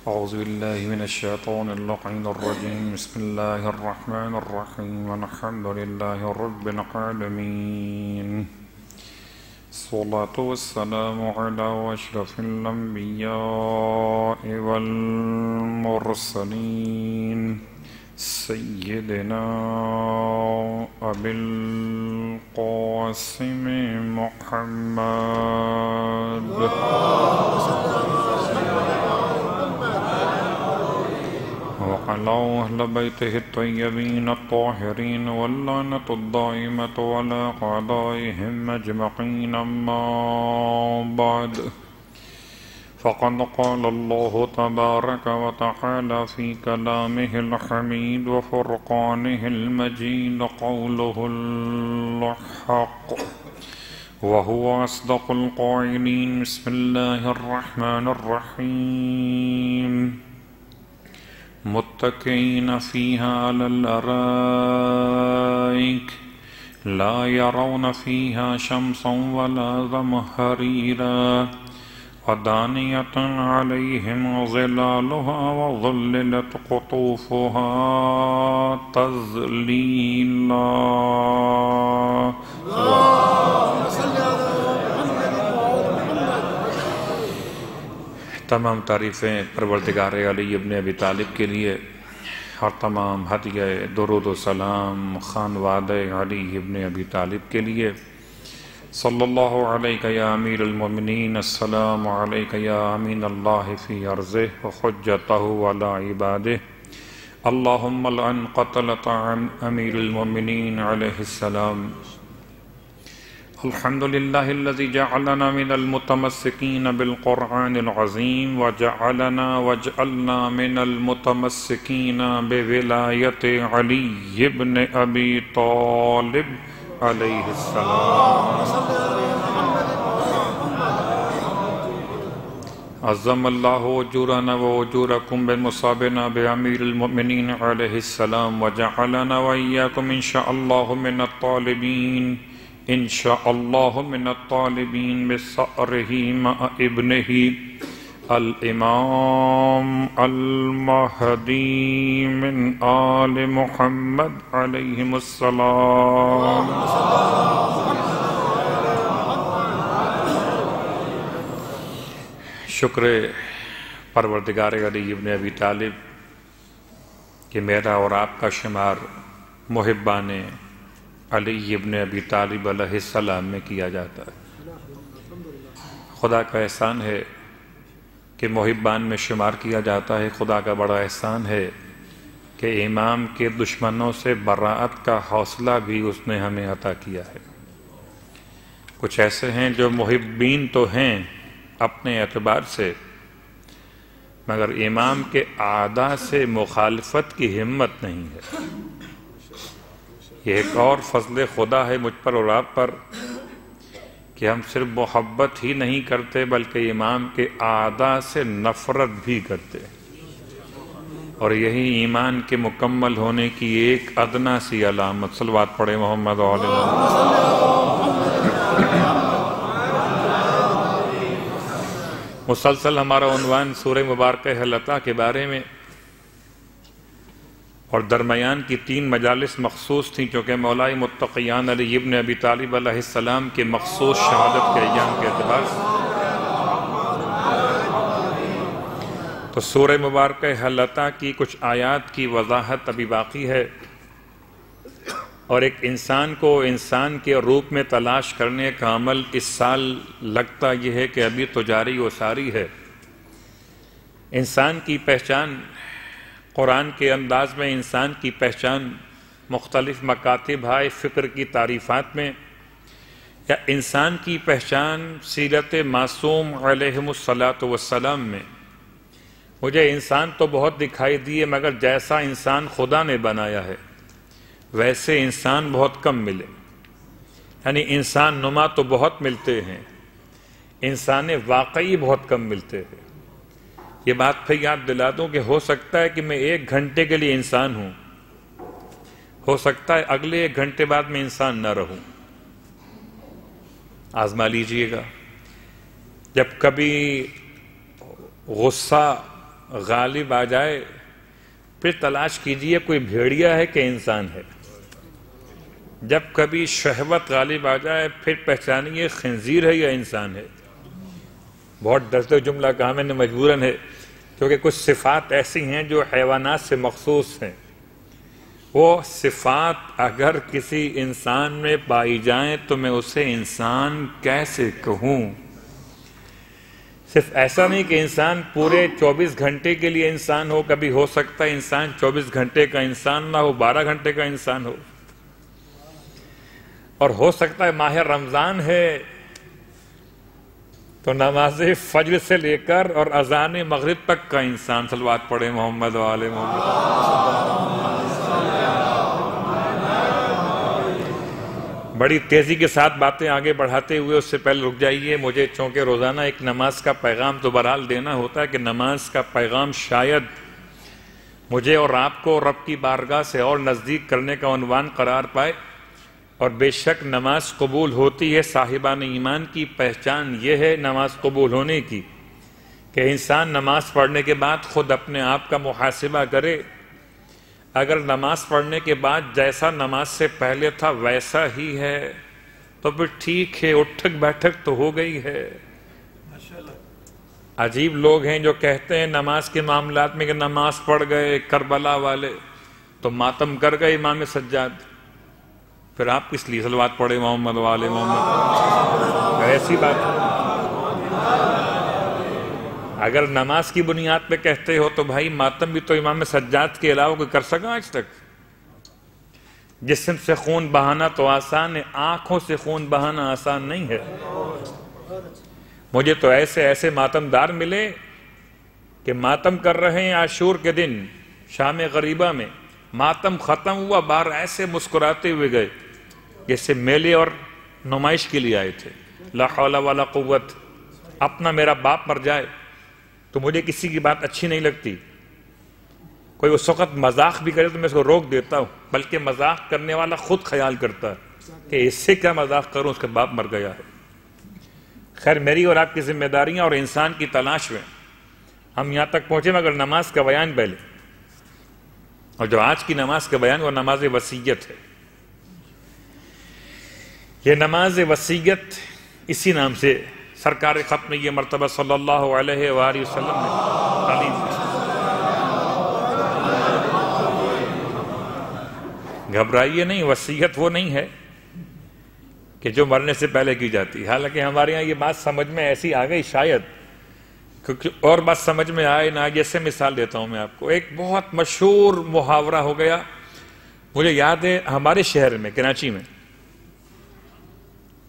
أعوذ بالله من الشيطان اللعين الرجيم. بسم الله الرحمن الرحيم. والحمد لله رب العالمين. الصلاة والسلام على أشرف الأنبياء والمرسلين سيدنا أبي القاسم محمد وعلى أهل بيته الطيبين الطاهرين واللعنة الدائمة على أعدائهم أجمعين. أما بعد، فقد قال الله تبارك وتعالى في كلامه الحميد وفرقانه المجيد قوله الحق وهو أصدق القائلين. بسم الله الرحمن الرحيم. متكئين فيها على الأرائك لا يرون فيها شمسا ولا زمهريرا ودانية عليهم ظلالها وظللت قطوفها تذليلا. تمام تعریفیں پروردگار علی ابن ابی طالب کے لیے اور تمام ہدیہ درود و سلام خانوادہ علی ابن ابی طالب کے لیے. صلی اللہ علیہ یا امیر المومنین. السلام علیک یا امین اللہ فی ارضہ وحجتہ علی عبادہ. اللہم لعن قتلۃ امیر المومنین علیہ السلام. الحمد لله الذي جعلنا من المتمسكين بالقرآن العظيم واجعلنا من المتمسكين بولاية علي بن أبي طالب عليه السلام. عظم الله أجورنا وأجوركم بمصابنا بأمير المؤمنين عليه السلام وجعلنا وإياكم إن شاء الله من الطالبين إن شاء الله من الطالبين بثأره مع ابنه الإمام المهدي من آل محمد عليهم السلام. شکر پروردگار علی ابن ابی طالب کہ میرا اور آپ کا شمار محبان علی ابن ابی طالب علیہ السلام میں کیا جاتا ہے. خدا کا احسان ہے کہ محبان میں شمار کیا جاتا ہے. خدا کا بڑا احسان ہے کہ امام کے دشمنوں سے براعت کا حوصلہ بھی اس نے ہمیں عطا کیا ہے. کچھ ایسے ہیں جو محبین تو ہیں اپنے اعتبار سے، مگر امام کے اعداء سے مخالفت کی ہمت نہیں ہے. یہ ایک اور فضل خدا ہے مجھ پر اور آپ پر کہ ہم صرف محبت ہی نہیں کرتے بلکہ امام کے اعداء سے نفرت بھی کرتے، اور یہی ایمان کے مکمل ہونے کی ایک ادنا سی علامت. صلوات پڑھے محمد علیہ مسلسل ہمارا عنوان سورہ مبارکہ حلقہ کے بارے میں، اور درمیان کی 3 مجالس مخصوص تھیں چونکہ مولا متقیان علی ابن ابی طالب علیہ السلام کے مخصوص شہادت کے ایام کے اعتبار سے. تو سورہ مبارکہ حلقہ کی کچھ آیات کی وضاحت ابھی باقی ہے، اور ایک انسان کو انسان کے روپ میں تلاش کرنے کا عمل اس سال لگتا یہ ہے کہ ابھی تو جاری و ساری ہے. انسان کی پہچان قرآن کے انداز میں، انسان کی پہچان مختلف مکاتب ہائے فکر کی تعریفات میں، یا انسان کی پہچان سیرت معصوم علیہم السلام میں. مجھے انسان تو بہت دکھائی دیے مگر جیسا انسان خدا نے بنایا ہے ویسے انسان بہت کم ملے. یعنی انسان نما تو بہت ملتے ہیں، انسان واقعی بہت کم ملتے ہیں. یہ بات پھر یاد دلا دوں کہ ہو سکتا ہے کہ میں 1 گھنٹے کے لیے انسان ہوں، ہو سکتا ہے اگلے 1 گھنٹے بعد میں انسان نہ رہوں. آزما لیجئے گا. جب کبھی غصہ غالب آ جائے پھر تلاش کیجئے کوئی بھیڑیا ہے کہ انسان ہے. جب کبھی شہوت غالب آ جائے پھر پہچانیے خنزیر ہے یا انسان ہے. بہت ڈرتے جملہ کہا میں نے مجبوراً ہے، کیونکہ کچھ صفات ایسی ہیں جو حیوانات سے مخصوص ہیں. وہ صفات اگر کسی انسان میں پائی جائیں تو میں اسے انسان کیسے کہوں؟ صرف ایسا نہیں کہ انسان پورے 24 گھنٹے کے لیے انسان ہو، کبھی ہو سکتا ہے انسان 24 گھنٹے کا انسان نہ ہو، 12 گھنٹے کا انسان ہو. اور ہو سکتا ہے ماہ رمضان ہے تو نماز فجر سے لے کر اور اذان مغرب تک کا انسان. صلوات پڑھے محمد و آل محمد. بڑی تیزی کے ساتھ باتیں آگے بڑھاتے ہوئے اس سے پہلے رک جائیے. مجھے چونکہ روزانہ ایک نماز کا پیغام تو بہرحال دینا ہوتا ہے کہ نماز کا پیغام شاید مجھے اور آپ کو رب کی بارگاہ سے اور نزدیک کرنے کا عنوان قرار پائے. اور بے شک نماز قبول ہوتی ہے. صاحبان ایمان کی پہچان یہ ہے نماز قبول ہونے کی کہ انسان نماز پڑھنے کے بعد خود اپنے آپ کا محاسبہ کرے. اگر نماز پڑھنے کے بعد جیسا نماز سے پہلے تھا ویسا ہی ہے تو پھر ٹھیک ہے، اٹھک بیٹھک تو ہو گئی ہے. عجیب لوگ ہیں جو کہتے ہیں نماز کے معاملات میں کہ نماز پڑھ گئے کربلا والے تو ماتم کر گئے امام سجاد. پھر آپ کس لیے صلوات پڑھے محمد و آل محمد؟ ایسی بات ہے. اگر نماز کی بنیاد پہ کہتے ہو تو بھائی ماتم بھی تو امام سجاد کے علاوہ کوئی کر سکا آج تک؟ جسم سے خون بہانا تو آسان ہے، آنکھوں سے خون بہانا آسان نہیں ہے. مجھے تو ایسے ماتم دار ملے کہ ماتم کر رہے ہیں عاشور کے دن شام غریبہ میں، ماتم ختم ہوا باہر ایسے مسکراتے ہوئے گئے جیسے میلے اور نمائش کے لیے آئے تھے. لا حول ولا قوت. اپنا میرا باپ مر جائے تو مجھے کسی کی بات اچھی نہیں لگتی. کوئی اس وقت مذاق بھی کرے تو میں اس کو روک دیتا ہوں، بلکہ مذاق کرنے والا خود خیال کرتا ہے کہ اس سے کیا مذاق کروں، اس کا باپ مر گیا ہے. خیر میری اور آپ کی ذمہ داریاں اور انسان کی تلاش میں ہم یہاں تک پہنچے. مگر نماز کا بیان پہلے، اور جو آج کی نماز کا بیان وہ نماز وصیت ہے. یہ نماز وصیت اسی نام سے سرکار ختم یہ مرتبہ صلی اللہ علیہ وآلہ وسلم نے تعلیم دی. گھبرائیے نہیں، وصیت وہ نہیں ہے کہ جو مرنے سے پہلے کی جاتی. حالانکہ ہمارے یہاں یہ بات سمجھ میں ایسی آ گئی شاید، کیونکہ اور بات سمجھ میں آئے نہ. جیسے مثال دیتا ہوں میں آپ کو، ایک بہت مشہور محاورہ ہو گیا. مجھے یاد ہے ہمارے شہر میں کراچی میں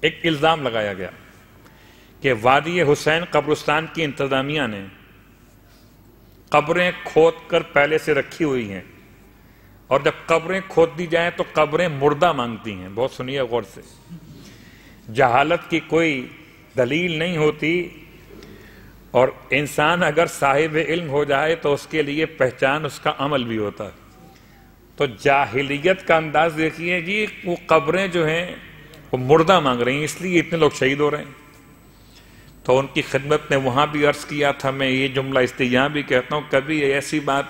ایک الزام لگایا گیا کہ وادی حسین قبرستان کی انتظامیہ نے قبریں کھود کر پہلے سے رکھی ہوئی ہیں، اور جب قبریں کھود دی جائیں تو قبریں مردہ مانگتی ہیں. بہت سنیے غور سے. جہالت کی کوئی دلیل نہیں ہوتی، اور انسان اگر صاحب علم ہو جائے تو اس کے لیے پہچان اس کا عمل بھی ہوتا ہے. تو جاہلیت کا انداز دیکھیے جی، وہ قبریں جو ہیں وہ مردہ مانگ رہی ہیں، اس لیے اتنے لوگ شہید ہو رہے ہیں. تو ان کی خدمت میں وہاں بھی عرض کیا تھا، میں یہ جملہ اس لیے یہاں بھی کہتا ہوں، کبھی ایسی بات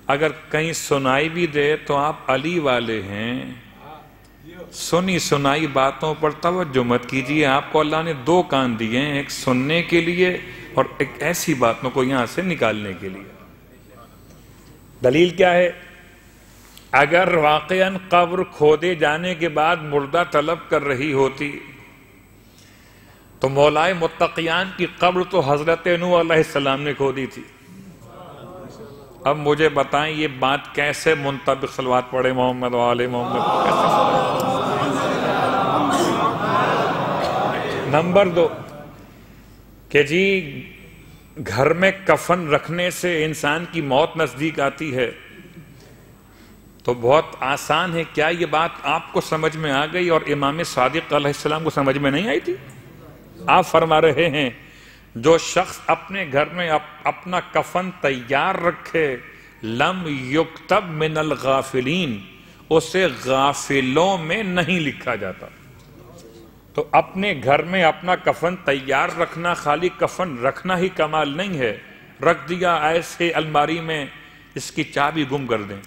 اگر کہیں سنائی بھی دے تو آپ علی والے ہیں، سنی سنائی باتوں پر توجہ مت کیجیے. آپ کو اللہ نے 2 کان دیے ہیں، ایک سننے کے لیے اور ایک ایسی باتوں کو یہاں سے نکالنے کے لیے. دلیل کیا ہے؟ اگر واقعاً قبر کھودے جانے کے بعد مردہ طلب کر رہی ہوتی تو مولائے متقیان کی قبر تو حضرت نوح علیہ السلام نے کھودی تھی. اب مجھے بتائیں یہ بات کیسے منطبق؟ صلوات پڑھے محمد و آل محمد. نمبر 2 کہ جی گھر میں کفن رکھنے سے انسان کی موت نزدیک آتی ہے تو بہت آسان ہے. کیا یہ بات آپ کو سمجھ میں آ گئی اور امام صادق علیہ السلام کو سمجھ میں نہیں آئی تھی؟ آپ فرما رہے ہیں جو شخص اپنے گھر میں اپنا کفن تیار رکھے لم یکتب من الغافلین، اسے غافلوں میں نہیں لکھا جاتا. تو اپنے گھر میں اپنا کفن تیار رکھنا خالی کفن رکھنا ہی کمال نہیں ہے، رکھ دیا ایسے الماری میں اس کی چابی گم کر دیں.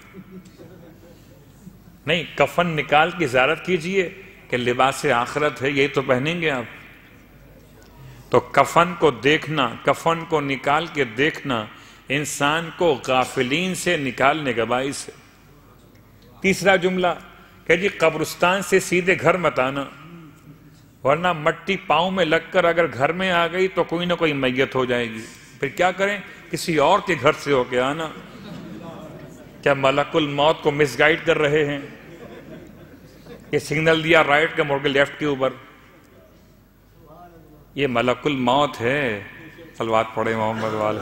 نہیں، کفن نکال کے زیارت کیجئے کہ لباس آخرت ہے، یہی تو پہنیں گے آپ. تو کفن کو دیکھنا، کفن کو نکال کے دیکھنا انسان کو غافلین سے نکالنے کا باعث ہے. تیسرا جملہ کہ جی قبرستان سے سیدھے گھر مت آنا، ورنہ مٹی پاؤں میں لگ کر اگر گھر میں آ گئی تو کوئی نہ کوئی میت ہو جائے گی. پھر کیا کریں؟ کسی اور کے گھر سے ہو کے آنا. کیا ملک الموت کو مس گائیڈ کر رہے ہیں؟ یہ سگنل دیا رائٹ کا، موڑ کے لیفٹ کے اوپر. یہ ملک الموت ہے. صلوات پڑھے محمد والے.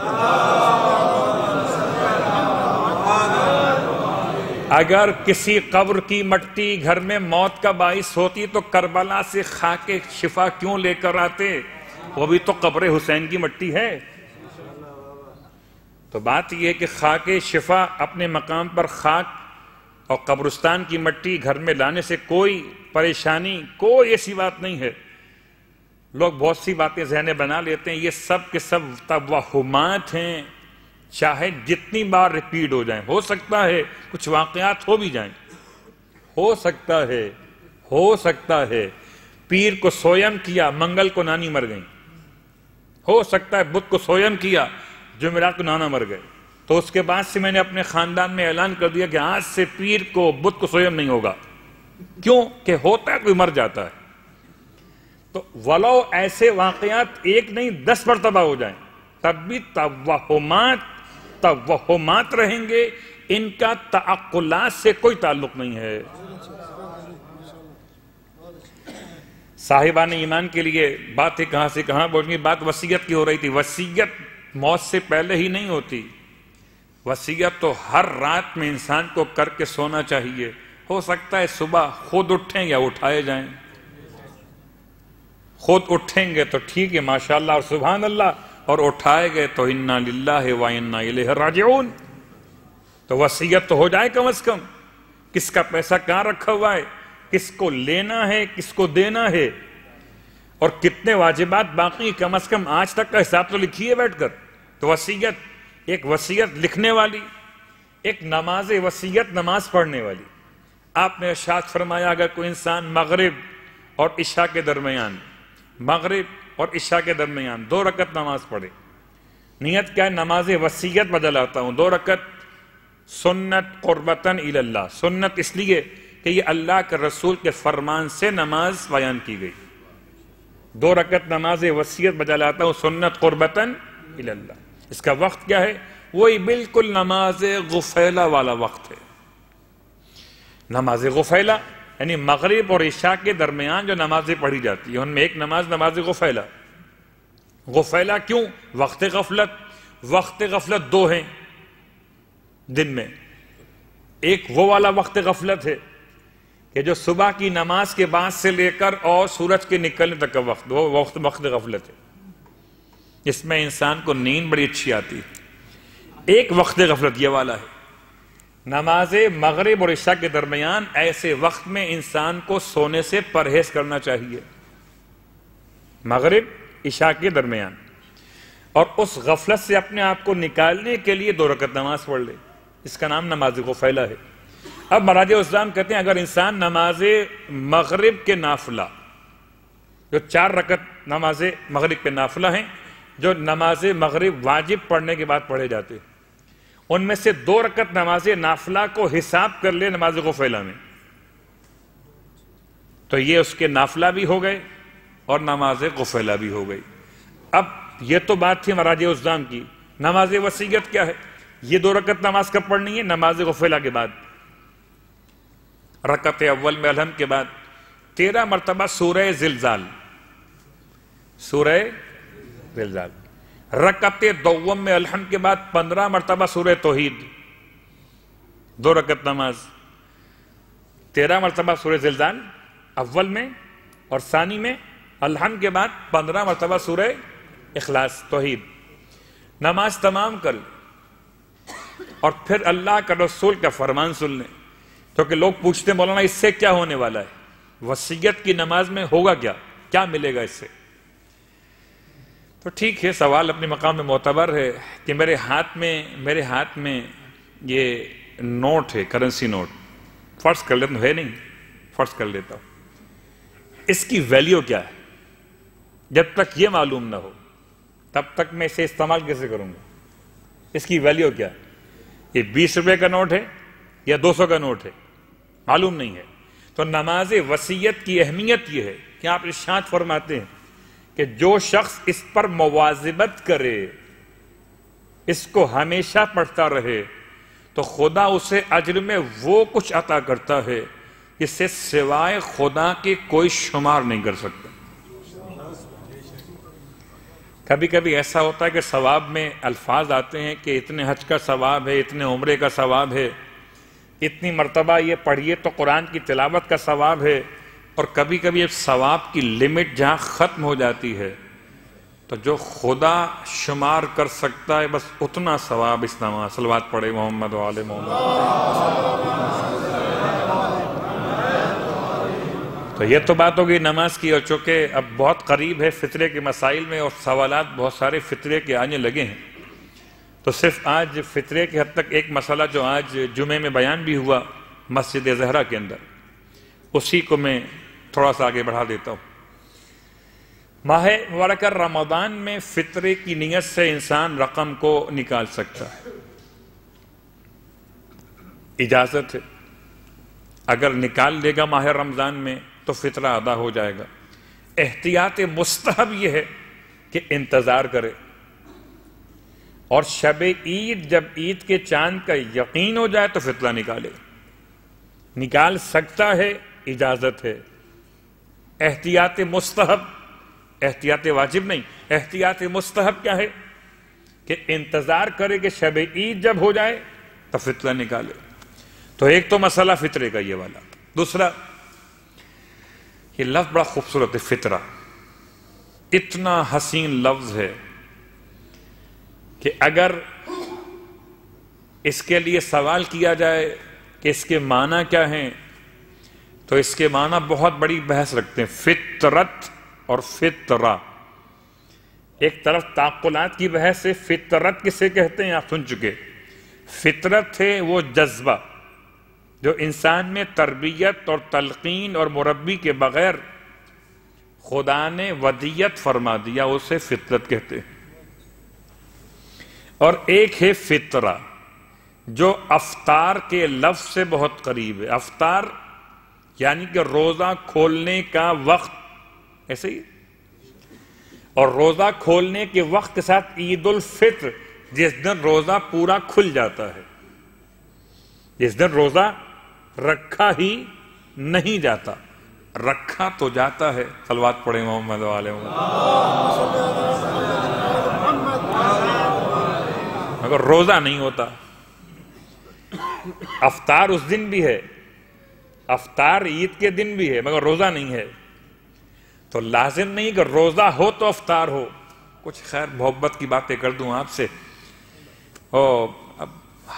اگر کسی قبر کی مٹی گھر میں موت کا باعث ہوتی تو کربلا سے خاک شفا کیوں لے کر آتے؟ وہ بھی تو قبر حسین کی مٹی ہے. تو بات یہ ہے کہ خاک شفا اپنے مقام پر خاک اور قبرستان کی مٹی گھر میں لانے سے کوئی پریشانی، کوئی ایسی بات نہیں ہے. لوگ بہت سی باتیں ذہن میں بنا لیتے ہیں، یہ سب کے سب توہمات ہیں. چاہے جتنی بار ریپیٹ ہو جائیں، ہو سکتا ہے کچھ واقعات ہو بھی جائیں، ہو سکتا ہے پیر کو سویم کیا، منگل کو نانی مر گئیں. ہو سکتا ہے بدھ کو سویم کیا، جمعرات کو نانا مر گئے. تو اس کے بعد سے میں نے اپنے خاندان میں اعلان کر دیا کہ آج سے پیر کو بدھ کو سویم نہیں ہوگا. کیوں کہ ہوتا ہے کوئی مر جاتا ہے. تو ولو ایسے واقعات ایک نہیں 10 مرتبہ ہو جائیں تب بھی توہمات رہیں گے، ان کا تعقلات سے کوئی تعلق نہیں ہے. صاحبان ایمان کے لیے باتیں کہاں سے کہاں پہنچ گئی. بات وصیت کی ہو رہی تھی. وصیت موت سے پہلے ہی نہیں ہوتی. وصیت تو ہر رات میں انسان کو کر کے سونا چاہیے. ہو سکتا ہے صبح خود اٹھیں یا اٹھائے جائیں. خود اٹھیں گے تو ٹھیک ہے ماشاءاللہ اور سبحان اللہ، اور اٹھائے گئے تو انا للہ و انا الیہ راجعون. تو وصیت تو ہو جائے کم از کم. کس کا پیسہ کہاں رکھا ہوا ہے، کس کو لینا ہے، کس کو دینا ہے، اور کتنے واجبات باقی، کم از کم آج تک کا حساب تو لکھیے بیٹھ کر. تو وصیت، ایک وصیت لکھنے والی، ایک نماز وصیت نماز پڑھنے والی. آپ نے ارشاد فرمایا اگر کوئی انسان مغرب اور عشاء کے درمیان 2 رکعت نماز پڑھے، نیت کیا ہے؟ نماز وصیت بدل آتا ہوں 2 رکعت سنت قربتاً الی اللہ. سنت اس لیے کہ یہ اللہ کے رسول کے فرمان سے نماز بیان کی گئی. 2 رکعت نماز وصیت بدل آتا ہوں سنت قربتاً الی اللہ. اس کا وقت کیا ہے؟ وہی بالکل نماز غفیلہ والا وقت ہے. نماز غفیلہ یعنی مغرب اور عشاء کے درمیان جو نمازیں پڑھی جاتی ہیں ان میں ایک نماز غفیلہ. غفیلہ کیوں؟ وقت غفلت 2 ہیں دن میں. ایک وہ والا وقت غفلت ہے کہ جو صبح کی نماز کے بعد سے لے کر اور سورج کے نکلنے تک کا وقت، وہ وقت غفلت ہے. اس میں انسان کو نیند بڑی اچھی آتی ہے. ایک وقت غفلت یہ والا ہے. نماز مغرب اور عشاء کے درمیان ایسے وقت میں انسان کو سونے سے پرہیز کرنا چاہیے. مغرب عشاء کے درمیان. اور اس غفلت سے اپنے آپ کو نکالنے کے لیے 2 رکعت نماز پڑھ لے. اس کا نام نماز غفیلہ ہے. اب مراجع اسلام کہتے ہیں اگر انسان نماز مغرب کے نافلہ، جو 4 رکعت نماز مغرب کے نافلہ ہیں جو نماز مغرب واجب پڑھنے کے بعد پڑھے جاتے ہیں، ان میں سے 2 رکعت نماز نافلہ کو حساب کر لے نماز غفیلہ میں، تو یہ اس کے نافلہ بھی ہو گئے اور نماز غفیلہ بھی ہو گئی. اب یہ تو بات تھی مراجع اسلام کی. نماز وصیت کیا ہے؟ یہ 2 رکعت نماز کب پڑھنی ہے؟ نماز غفیلہ کے بعد. رکعت اول میں الحمد کے بعد 13 مرتبہ سورہ زلزال. رکعت دوم میں الحمد کے بعد 15 مرتبہ سورہ توحید. 2 رکعت نماز. 13 مرتبہ سورہ زلزال اول میں اور ثانی میں، الحمد کے بعد 15 مرتبہ سورہ اخلاص توحید. نماز تمام کر اور پھر اللہ کا رسول کا فرمان سن لیں. تو کہ لوگ پوچھتے مولانا اس سے کیا ہونے والا ہے؟ وصیت کی نماز میں ہوگا کیا ملے گا اس سے؟ تو ٹھیک ہے، سوال اپنے مقام میں معتبر ہے کہ میرے ہاتھ میں یہ نوٹ ہے، کرنسی نوٹ، فرض کر لیتا ہوں، ہے نہیں، فرض کر لیتا ہوں، اس کی ویلیو کیا ہے؟ جب تک یہ معلوم نہ ہو تب تک میں اسے استعمال کیسے کروں گا؟ اس کی ویلیو کیا ہے؟ یہ 20 روپے کا نوٹ ہے یا 200 کا نوٹ ہے؟ معلوم نہیں ہے۔ تو نماز وصیت کی اہمیت یہ ہے کہ آپ ارشاد فرماتے ہیں کہ جو شخص اس پر مواظبت کرے، اس کو ہمیشہ پڑھتا رہے، تو خدا اسے اجر میں وہ کچھ عطا کرتا ہے جس سے سوائے خدا کے کوئی شمار نہیں کر سکتا۔ کبھی کبھی ایسا ہوتا ہے کہ ثواب میں الفاظ آتے ہیں کہ اتنے حج کا ثواب ہے، اتنے عمرے کا ثواب ہے، اتنی مرتبہ یہ پڑھیے تو قرآن کی تلاوت کا ثواب ہے، اور کبھی کبھی ثواب کی لمٹ جہاں ختم ہو جاتی ہے تو جو خدا شمار کر سکتا ہے بس اتنا ثواب اس نماز۔ صلوات پڑھے محمد و آل محمد۔ تو یہ تو بات ہوگی نماز کی، اور چونکہ اب بہت قریب ہے فطرے کے مسائل میں اور سوالات بہت سارے فطرے کے آنے لگے ہیں، تو صرف آج فطرے کی حد تک ایک مسئلہ جو آج جمعے میں بیان بھی ہوا مسجد زہرا کے اندر، اسی کو میں تھوڑا سا آگے بڑھا دیتا ہوں۔ ماہ مبارکہ رمضان میں فطرے کی نیت سے انسان رقم کو نکال سکتا ہے، اجازت ہے، اگر نکال لے گا ماہ رمضان میں تو فطرہ ادا ہو جائے گا۔ احتیاط مستحب یہ ہے کہ انتظار کرے، اور شب عید جب عید کے چاند کا یقین ہو جائے تو فطرہ نکالے، نکال سکتا ہے، اجازت ہے۔ احتیاط مستحب، احتیاط واجب نہیں، احتیاط مستحب کیا ہے کہ انتظار کرے کہ شب عید جب ہو جائے تو فطرہ نکالے۔ تو ایک تو مسئلہ فطرے کا یہ والا۔ دوسرا، یہ لفظ بڑا خوبصورت ہے، فطرہ، اتنا حسین لفظ ہے کہ اگر اس کے لیے سوال کیا جائے کہ اس کے معنی کیا ہیں تو اس کے معنی بہت بڑی بحث رکھتے ہیں۔ فطرت اور فطرہ، ایک طرف تعقلات کی بحث ہے، فطرت کسے کہتے ہیں آپ سن چکے۔ فطرت ہے وہ جذبہ جو انسان میں تربیت اور تلقین اور مربی کے بغیر خدا نے ودیت فرما دیا، اسے فطرت کہتے ہیں۔ اور ایک ہے فطرہ جو افطار کے لفظ سے بہت قریب ہے۔ افطار یعنی کہ روزہ کھولنے کا وقت، ایسے ہی، اور روزہ کھولنے کے وقت کے ساتھ عید الفطر، جس دن روزہ پورا کھل جاتا ہے، جس دن روزہ رکھا ہی نہیں جاتا، رکھا تو جاتا ہے۔ صلوات پڑھیں محمد و آل محمد، مگر روزہ نہیں ہوتا۔ افطار اس دن بھی ہے، افطار عید کے دن بھی ہے، مگر روزہ نہیں ہے۔ تو لازم نہیں کہ روزہ ہو تو افطار ہو۔ کچھ خیر محبت کی باتیں کر دوں آپ سے، اور اب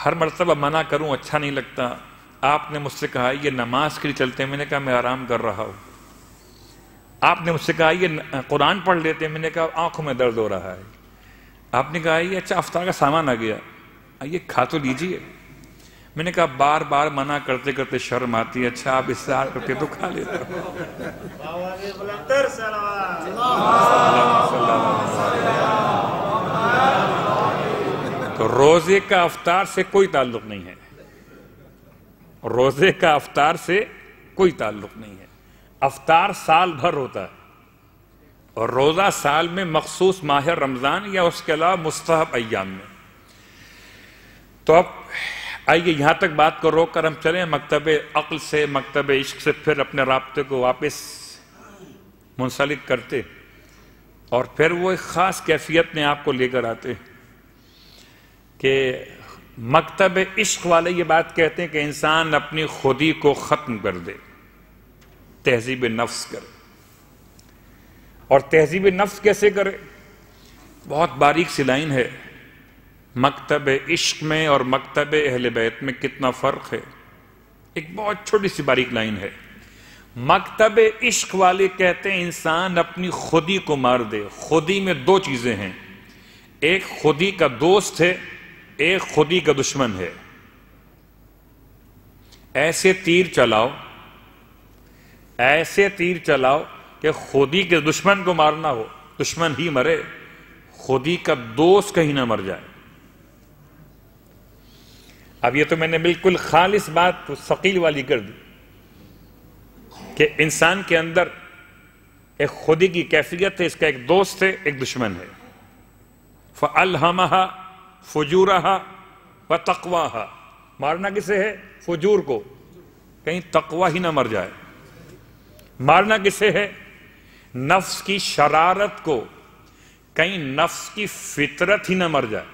ہر مرتبہ منع کروں اچھا نہیں لگتا۔ آپ نے مجھ سے کہا یہ نماز کے لیے چلتے ہیں، میں نے کہا میں آرام کر رہا ہوں۔ آپ نے مجھ سے کہا یہ قرآن پڑھ لیتے ہیں، میں نے کہا آنکھوں میں درد ہو رہا ہے۔ آپ نے کہا یہ اچھا افطار کا سامان آ گیا، یہ کھا تو لیجیے۔ میں نے کہا بار بار منع کرتے کرتے شرم آتی ہے، اچھا آپ اصرار کرتے تو کھا لیتا ہوں۔ تو روزے کا افطار سے کوئی تعلق نہیں ہے، روزے کا افطار سے کوئی تعلق نہیں ہے۔ افطار سال بھر ہوتا ہے، اور روزہ سال میں مخصوص ماہ رمضان یا اس کے علاوہ مستحب ایام میں۔ تو اب آئیے یہاں تک بات کو روک کر ہم چلیں مکتب عقل سے، مکتب عشق سے پھر اپنے رابطے کو واپس منسلک کرتے، اور پھر وہ ایک خاص کیفیت میں آپ کو لے کر آتے کہ مکتب عشق والے یہ بات کہتے ہیں کہ انسان اپنی خودی کو ختم کر دے، تہذیب نفس کرے۔ اور تہذیب نفس کیسے کرے؟ بہت باریک سی لائن ہے۔ مکتب عشق میں اور مکتب اہل بیت میں کتنا فرق ہے، ایک بہت چھوٹی سی باریک لائن ہے۔ مکتب عشق والے کہتے ہیں انسان اپنی خودی کو مار دے۔ خودی میں دو چیزیں ہیں، ایک خودی کا دوست ہے، ایک خودی کا دشمن ہے۔ ایسے تیر چلاؤ کہ خودی کے دشمن کو مارنا ہو، دشمن ہی مرے، خودی کا دوست کہیں نہ مر جائے۔ اب یہ تو میں نے بالکل خالص بات ثقیل والی کر دی کہ انسان کے اندر ایک خودی کی کیفیت ہے، اس کا ایک دوست ہے، ایک دشمن ہے۔ فَأَلْهَمَهَا فُجُورَهَا وَتَقْوَاهَا، مارنا کسے ہے؟ فجور کو، کہیں تقوی ہی نہ مر جائے۔ مارنا کسے ہے؟ نفس کی شرارت کو، کہیں نفس کی فطرت ہی نہ مر جائے۔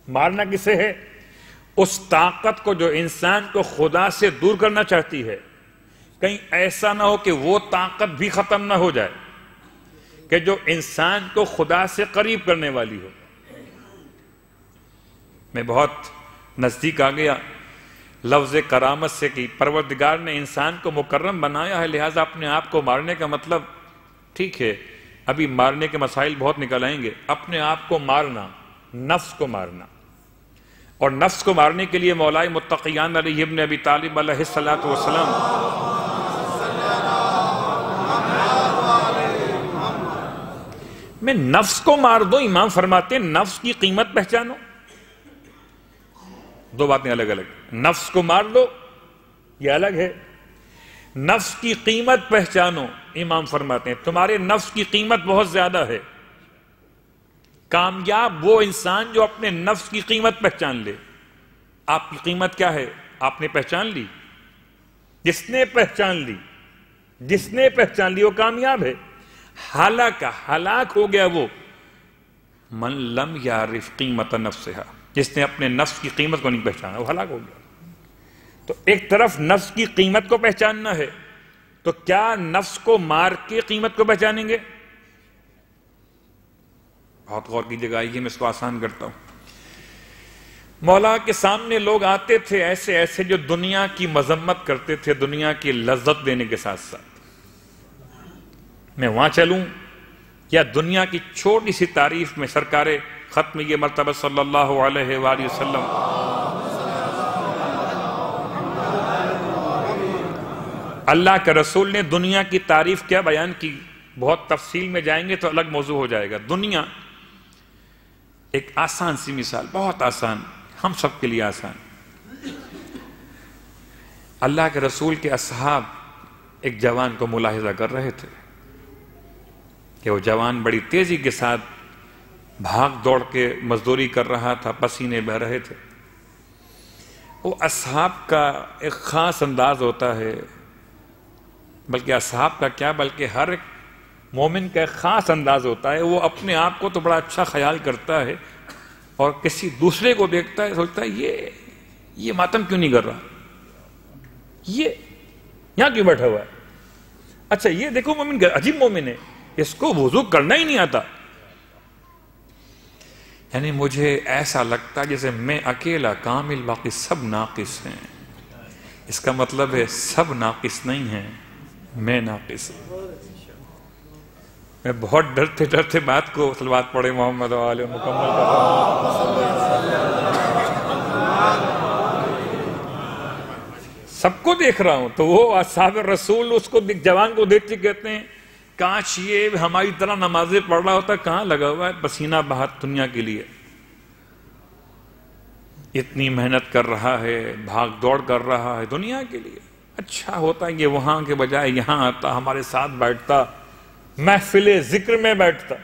مارنا کسے ہے؟ اس طاقت کو جو انسان کو خدا سے دور کرنا چاہتی ہے، کہیں ایسا نہ ہو کہ وہ طاقت بھی ختم نہ ہو جائے کہ جو انسان کو خدا سے قریب کرنے والی ہو۔ میں بہت نزدیک آ گیا لفظ کرامت سے کہ پروردگار نے انسان کو مکرم بنایا ہے، لہٰذا اپنے آپ کو مارنے کا مطلب، ٹھیک ہے ابھی مارنے کے مسائل بہت نکل آئیں گے، اپنے آپ کو مارنا، نفس کو مارنا، اور نفس کو مارنے کے لیے مولائے متقیان علی ابن ابی طالب علیہ السلام میں نفس کو مار دو، امام فرماتے ہیں نفس کی قیمت پہچانو۔ دو باتیں الگ الگ، نفس کو مار دو یہ الگ ہے، نفس کی قیمت پہچانو۔ امام فرماتے ہیں تمہارے نفس کی قیمت بہت زیادہ ہے۔ کامیاب وہ انسان جو اپنے نفس کی قیمت پہچان لے۔ آپ کی قیمت کیا ہے؟ آپ نے پہچان لی؟ جس نے پہچان لی وہ کامیاب ہے۔ ہلاک ہو گیا وہ من لم یعرف قیمت نفسہا، جس نے اپنے نفس کی قیمت کو نہیں پہچانا، وہ ہلاک ہو گیا۔ تو ایک طرف نفس کی قیمت کو پہچاننا ہے، تو کیا نفس کو مار کے قیمت کو پہچانیں گے؟ بہت غور کیجیے گا، یہ میں اس کو آسان کرتا ہوں۔ مولا کے سامنے لوگ آتے تھے ایسے جو دنیا کی مذمت کرتے تھے، دنیا کی لذت دینے کے ساتھ ساتھ۔ میں وہاں چلوں یا دنیا کی چھوٹی سی تعریف میں سرکار ختم یہ مرتبہ صلی اللہ علیہ وآلہ وسلم اللہ کے رسول نے دنیا کی تعریف کیا بیان کی؟ بہت تفصیل میں جائیں گے تو الگ موضوع ہو جائے گا۔ دنیا ایک آسان سی مثال، بہت آسان، ہم سب کے لیے آسان۔ اللہ کے رسول کے اصحاب ایک جوان کو ملاحظہ کر رہے تھے کہ وہ جوان بڑی تیزی کے ساتھ بھاگ دوڑ کے مزدوری کر رہا تھا، پسینے بہہ رہے تھے۔ وہ اصحاب کا ایک خاص انداز ہوتا ہے، بلکہ اصحاب کا کیا بلکہ ہر ایک مومن کا ایک خاص انداز ہوتا ہے۔ وہ اپنے آپ کو تو بڑا اچھا خیال کرتا ہے اور کسی دوسرے کو دیکھتا ہے سوچتا ہے یہ ماتم کیوں نہیں کر رہا، یہ یہاں کیوں بیٹھا ہوا ہے، اچھا یہ دیکھو مومن عجیب مومن ہے، اس کو وضو کرنا ہی نہیں آتا۔ یعنی مجھے ایسا لگتا جیسے میں اکیلا کامل، باقی سب ناقص ہیں۔ اس کا مطلب ہے سب ناقص نہیں ہیں، میں ناقص ہوں۔ میں بہت ڈرتے بات کو صلوات پڑھے محمد و آلہ مکمل کر رہا ہوں، سب کو دیکھ رہا ہوں۔ تو وہ اصحاب رسول اس کو جوان کو دیکھتے کہتے ہیں کاش یہ ہماری طرح نمازیں پڑھ رہا ہوتا، کہاں لگا ہوا ہے پسینہ بہت دنیا کے لیے، اتنی محنت کر رہا ہے، بھاگ دوڑ کر رہا ہے دنیا کے لیے۔ اچھا ہوتا یہ وہاں کے بجائے یہاں آتا، ہمارے ساتھ بیٹھتا، محفل ذکر میں بیٹھتا۔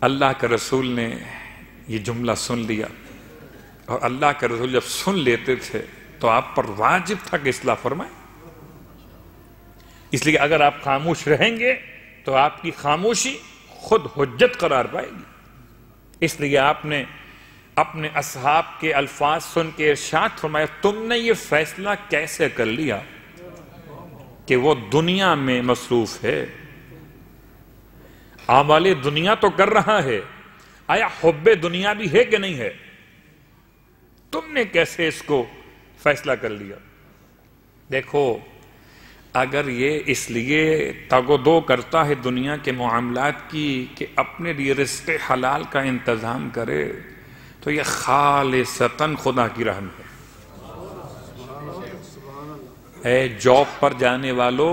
اللہ کے رسول نے یہ جملہ سن لیا، اور اللہ کے رسول جب سن لیتے تھے تو آپ پر واجب تھا کہ اصلاح فرمائیں۔ اس لیے اگر آپ خاموش رہیں گے تو آپ کی خاموشی خود حجت قرار پائے گی۔ اس لیے آپ نے اپنے اصحاب کے الفاظ سن کے ارشاد فرمایا تم نے یہ فیصلہ کیسے کر لیا کہ وہ دنیا میں مصروف ہے، اعمال دنیا تو کر رہا ہے، آیا حب دنیا بھی ہے کہ نہیں ہے؟ تم نے کیسے اس کو فیصلہ کر لیا؟ دیکھو اگر یہ اس لیے تگ و دو کرتا ہے دنیا کے معاملات کی کہ اپنے لیے رزق حلال کا انتظام کرے تو یہ خالصتاً خدا کی راہ میں ہے۔ اے جاب پر جانے والو،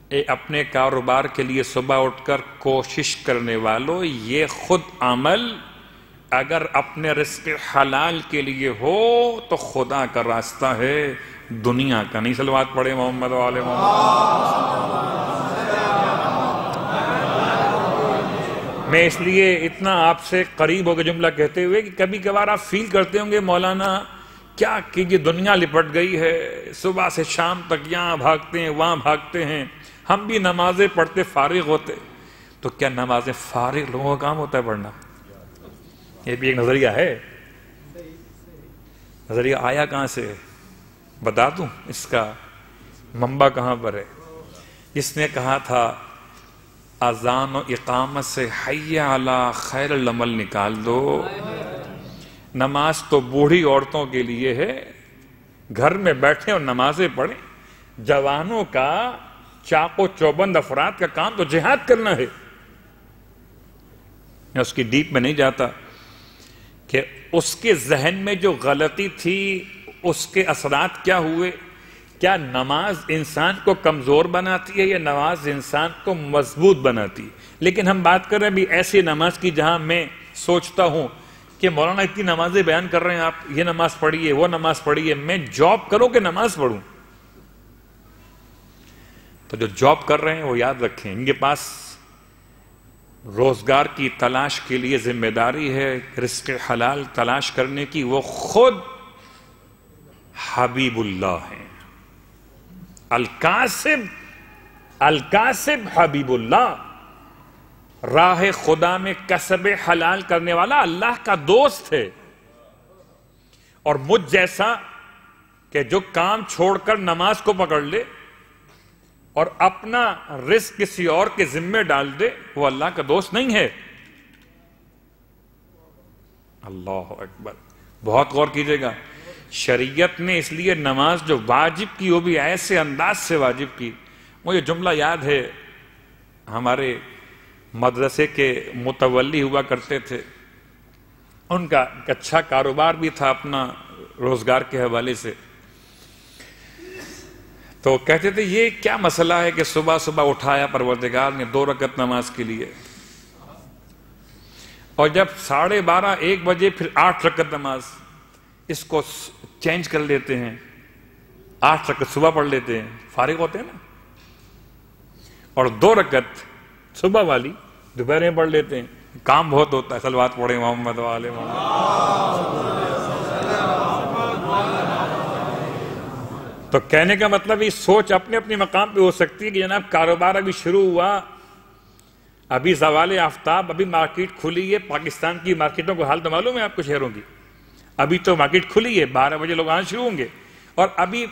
اے اپنے کاروبار کے لیے صبح اٹھ کر کوشش کرنے والو، یہ خود عمل اگر اپنے رزق حلال کے لیے ہو تو خدا کا راستہ ہے، دنیا کا نہیں۔ صلوات پڑھے محمد و آل محمد۔ میں اس لیے اتنا آپ سے قریب ہو کے جملہ کہتے ہوئے کہ کبھی کبھار آپ فیل کرتے ہوں گے مولانا کیا کہ یہ دنیا لپٹ گئی ہے، صبح سے شام تک یہاں بھاگتے ہیں وہاں بھاگتے ہیں، ہم بھی نمازیں پڑھتے فارغ ہوتے، تو کیا نمازیں فارغ لوگوں کا کام ہوتا ہے پڑھنا؟ یہ بھی ایک نظریہ ہے۔ نظریہ آیا کہاں سے؟ بتا دوں اس کا منبع کہاں پر ہے؟ جس نے کہا تھا اذان و اقامت سے حی علی خیر العمل نکال دو، نماز تو بوڑھی عورتوں کے لیے ہے، گھر میں بیٹھیں اور نمازیں پڑھیں، جوانوں کا چاق و چوبند افراد کا کام تو جہاد کرنا ہے۔ میں اس کی ڈیپ میں نہیں جاتا کہ اس کے ذہن میں جو غلطی تھی اس کے اثرات کیا ہوئے، کیا نماز انسان کو کمزور بناتی ہے یا نماز انسان کو مضبوط بناتی ہے؟ لیکن ہم بات کر رہے ہیں بھی ایسی نماز کی جہاں میں سوچتا ہوں کہ مولانا اتنی نمازیں بیان کر رہے ہیں آپ، یہ نماز پڑھیے وہ نماز پڑھیے، میں جاب کروں کہ نماز پڑھوں؟ تو جو جاب کر رہے ہیں وہ یاد رکھیں ان کے پاس روزگار کی تلاش کے لیے ذمہ داری ہے، رزق حلال تلاش کرنے کی، وہ خود حبیب اللہ ہیں۔ الکاسب حبیب اللہ، راہ خدا میں کسب حلال کرنے والا اللہ کا دوست ہے۔ اور مجھ جیسا کہ جو کام چھوڑ کر نماز کو پکڑ لے اور اپنا رزق کسی اور کے ذمہ ڈال دے، وہ اللہ کا دوست نہیں ہے۔ اللہ اکبر، بہت غور کیجئے گا۔ شریعت نے اس لیے نماز جو واجب کی وہ بھی ایسے انداز سے واجب کی۔ مجھے جملہ یاد ہے، ہمارے مدرسے کے متولی ہوا کرتے تھے، ان کا ایک اچھا کاروبار بھی تھا اپنا روزگار کے حوالے سے، تو کہتے تھے یہ کیا مسئلہ ہے کہ صبح صبح اٹھایا پروردگار نے 2 رکعت نماز کے لیے، اور جب 12:30 1 بجے پھر 8 رکعت نماز، اس کو چینج کر لیتے ہیں، 8 رکعت صبح پڑھ لیتے ہیں، فارغ ہوتے ہیں نا، اور 2 رکعت صبح والی دوپہر میں پڑھ لیتے ہیں، کام بہت ہوتا ہے۔ صلوات پڑھیں محمد و آل محمد۔ تو کہنے کا مطلب یہ سوچ اپنے اپنے مقام پہ ہو سکتی ہے کہ جناب کاروبار ابھی شروع ہوا، ابھی زوال آفتاب، ابھی مارکیٹ کھلی ہے، پاکستان کی مارکیٹوں کو حال تو معلوم ہے آپ کو شہروں کی، ابھی تو مارکیٹ کھلی ہے، 12 بجے لوگ آنا شروع ہوں گے، اور ابھی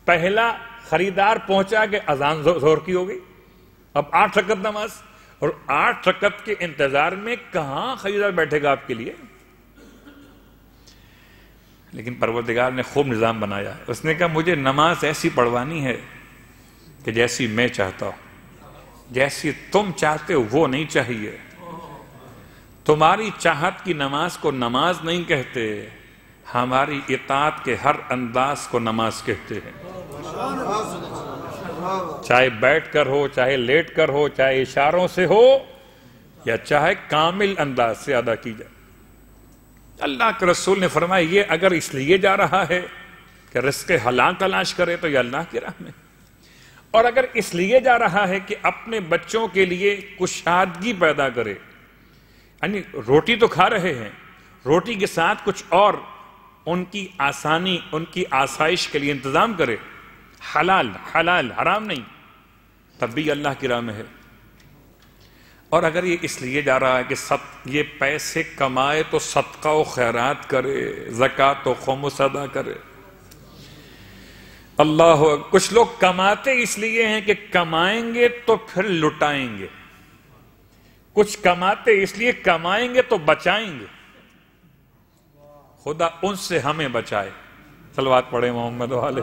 پہلا خریدار پہنچا کہ اذان ظہر کی ہو گئی، اب 8 رکعت نماز، اور 8 رکعت کے انتظار میں کہاں خریدار بیٹھے گا آپ کے لیے؟ لیکن پروردگار نے خوب نظام بنایا ہے، اس نے کہا مجھے نماز ایسی پڑھوانی ہے کہ جیسی میں چاہتا ہوں، جیسی تم چاہتے ہو وہ نہیں چاہیے۔ تمہاری چاہت کی نماز کو نماز نہیں کہتے، ہماری اطاعت کے ہر انداز کو نماز کہتے ہیں، چاہے بیٹھ کر ہو، چاہے لیٹ کر ہو، چاہے اشاروں سے ہو یا چاہے کامل انداز سے ادا کی جائے۔ اللہ کے رسول نے فرمایا یہ اگر اس لیے جا رہا ہے کہ رزق حلال تلاش کرے تو یہ اللہ کی راہ میں، اور اگر اس لیے جا رہا ہے کہ اپنے بچوں کے لیے کشادگی پیدا کرے، یعنی روٹی تو کھا رہے ہیں، روٹی کے ساتھ کچھ اور ان کی آسانی، ان کی آسائش کے لیے انتظام کرے، حلال حلال حرام نہیں، تب بھی اللہ کی راہ میں ہے۔ اور اگر یہ اس لیے جا رہا ہے کہ یہ پیسے کمائے تو صدقہ و خیرات کرے، زکوٰۃ و خمس ادا کرے، اللہ، کچھ لوگ کماتے اس لیے ہیں کہ کمائیں گے تو پھر لٹائیں گے، کچھ کماتے اس لیے کمائیں گے تو بچائیں گے، خدا ان سے ہمیں بچائے۔ صلوات پڑھیں محمد والے.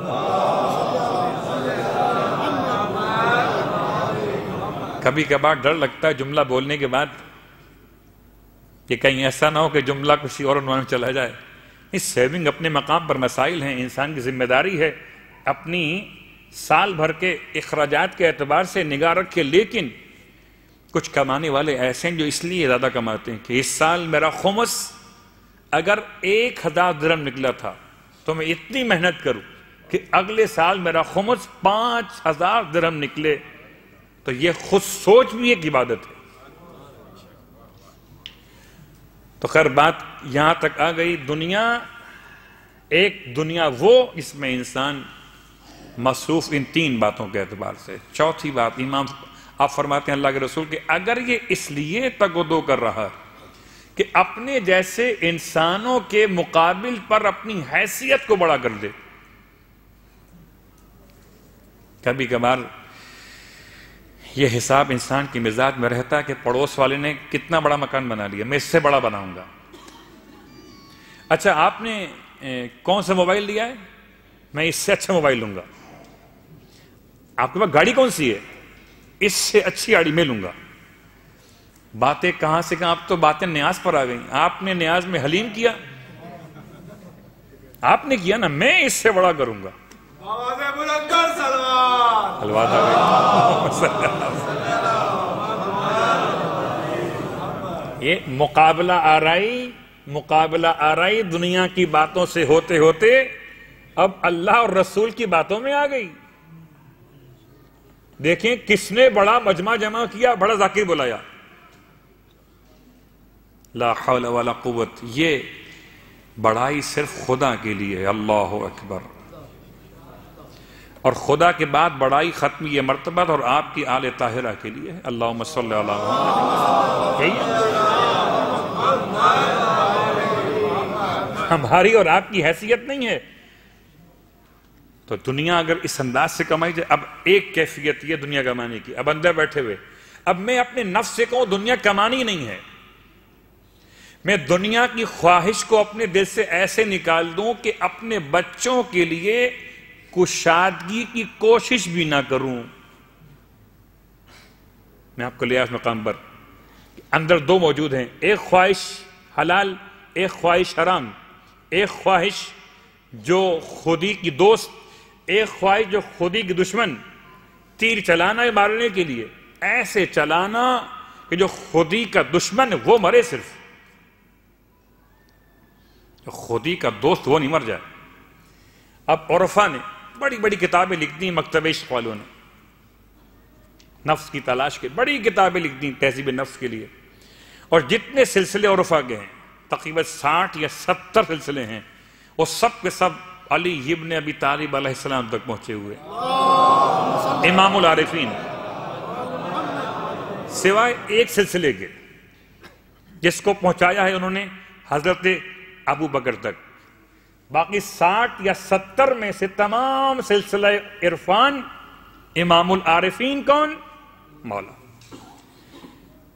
کبھی کبھار ڈر لگتا ہے جملہ بولنے کے بعد کہ کہیں ایسا نہ ہو کہ جملہ کسی اور عنوان میں چلا جائے. اس سیونگ اپنے مقام پر مسائل ہیں، انسان کی ذمہ داری ہے اپنی سال بھر کے اخراجات کے اعتبار سے نگاہ رکھے. لیکن کچھ کمانے والے ایسے ہیں جو اس لیے زیادہ کماتے ہیں کہ اس سال میرا خمس اگر 1000 درہم نکلا تھا تو میں اتنی محنت کروں کہ اگلے سال میرا خمس 5000 درہم نکلے. تو یہ خود سوچ بھی ایک عبادت ہے. تو خیر بات یہاں تک آ گئی. دنیا وہ جس میں انسان مصروف ان 3 باتوں کے اعتبار سے. چوتھی بات امام آپ فرماتے ہیں اللہ کے رسول کہ اگر یہ اس لیے تگودو کر رہا کہ اپنے جیسے انسانوں کے مقابل پر اپنی حیثیت کو بڑا کر دے. کبھی کبھار یہ حساب انسان کی مزاج میں رہتا ہے کہ پڑوس والے نے کتنا بڑا مکان بنا لیا، میں اس سے بڑا بناؤں گا. اچھا آپ نے کون سا موبائل لیا ہے؟ میں اس سے اچھا موبائل لوں گا. آپ کے پاس گاڑی کون سی ہے؟ اس سے اچھی گاڑی میں لوں گا. باتیں کہاں سے کہاں، اب تو باتیں نیاز پر آ گئیں. آپ نے نیاز میں حلیم کیا، آپ نے کیا نا، میں اس سے بڑا کروں گا. الواد آ گئی. یہ مقابلہ آرائی دنیا کی باتوں سے ہوتے ہوتے اب اللہ اور رسول کی باتوں میں آ گئی. دیکھیں کس نے بڑا مجمع جمع کیا، بڑا ذاکر بلایا. لا حول ولا قوت. یہ بڑائی صرف خدا کے لیے ہے. اللہ اکبر. اور خدا کے بعد بڑائی ختم یہ مرتبہ اور آپ کی آل طاہرہ کے لیے ہے. اللہم صلی علی محمد. ہماری اور آپ کی حیثیت نہیں ہے. تو دنیا اگر اس انداز سے کمائی جائے، اب ایک کیفیت یہ دنیا کمانے کی. اب اندر بیٹھے ہوئے اب میں اپنے نفس سے کہوں دنیا کمانی نہیں ہے، میں دنیا کی خواہش کو اپنے دل سے ایسے نکال دوں کہ اپنے بچوں کے لیے کشادگی کی کوشش بھی نہ کروں. میں آپ کو لیا اس مقام پر اندر 2 موجود ہیں، ایک خواہش حلال، ایک خواہش حرام. ایک خواہش جو خودی کی دوست، ایک خواہش جو خودی کی دشمن. تیر چلانا ہے مارنے کے لیے، ایسے چلانا کہ جو خودی کا دشمن وہ مرے، صرف جو خودی کا دوست وہ نہیں مر جائے. اب عرفا نے بڑی بڑی کتابیں لکھ دی، مکتبہ عشق والوں نے نفس کی تلاش کے بڑی کتابیں لکھ دی تہذیب نفس کے لیے. اور جتنے سلسلے عرفا کے ہیں تقریباً 60 یا 70 سلسلے ہیں، وہ سب کے سب علی ابن ابی طالب علیہ السلام تک پہنچے ہوئے. امام العارفین سوائے ایک سلسلے کے جس کو پہنچایا ہے انہوں نے حضرت ابو بکر تک، باقی 60 یا 70 میں سے تمام سلسلہ عرفان امام العارفین کون؟ مولا.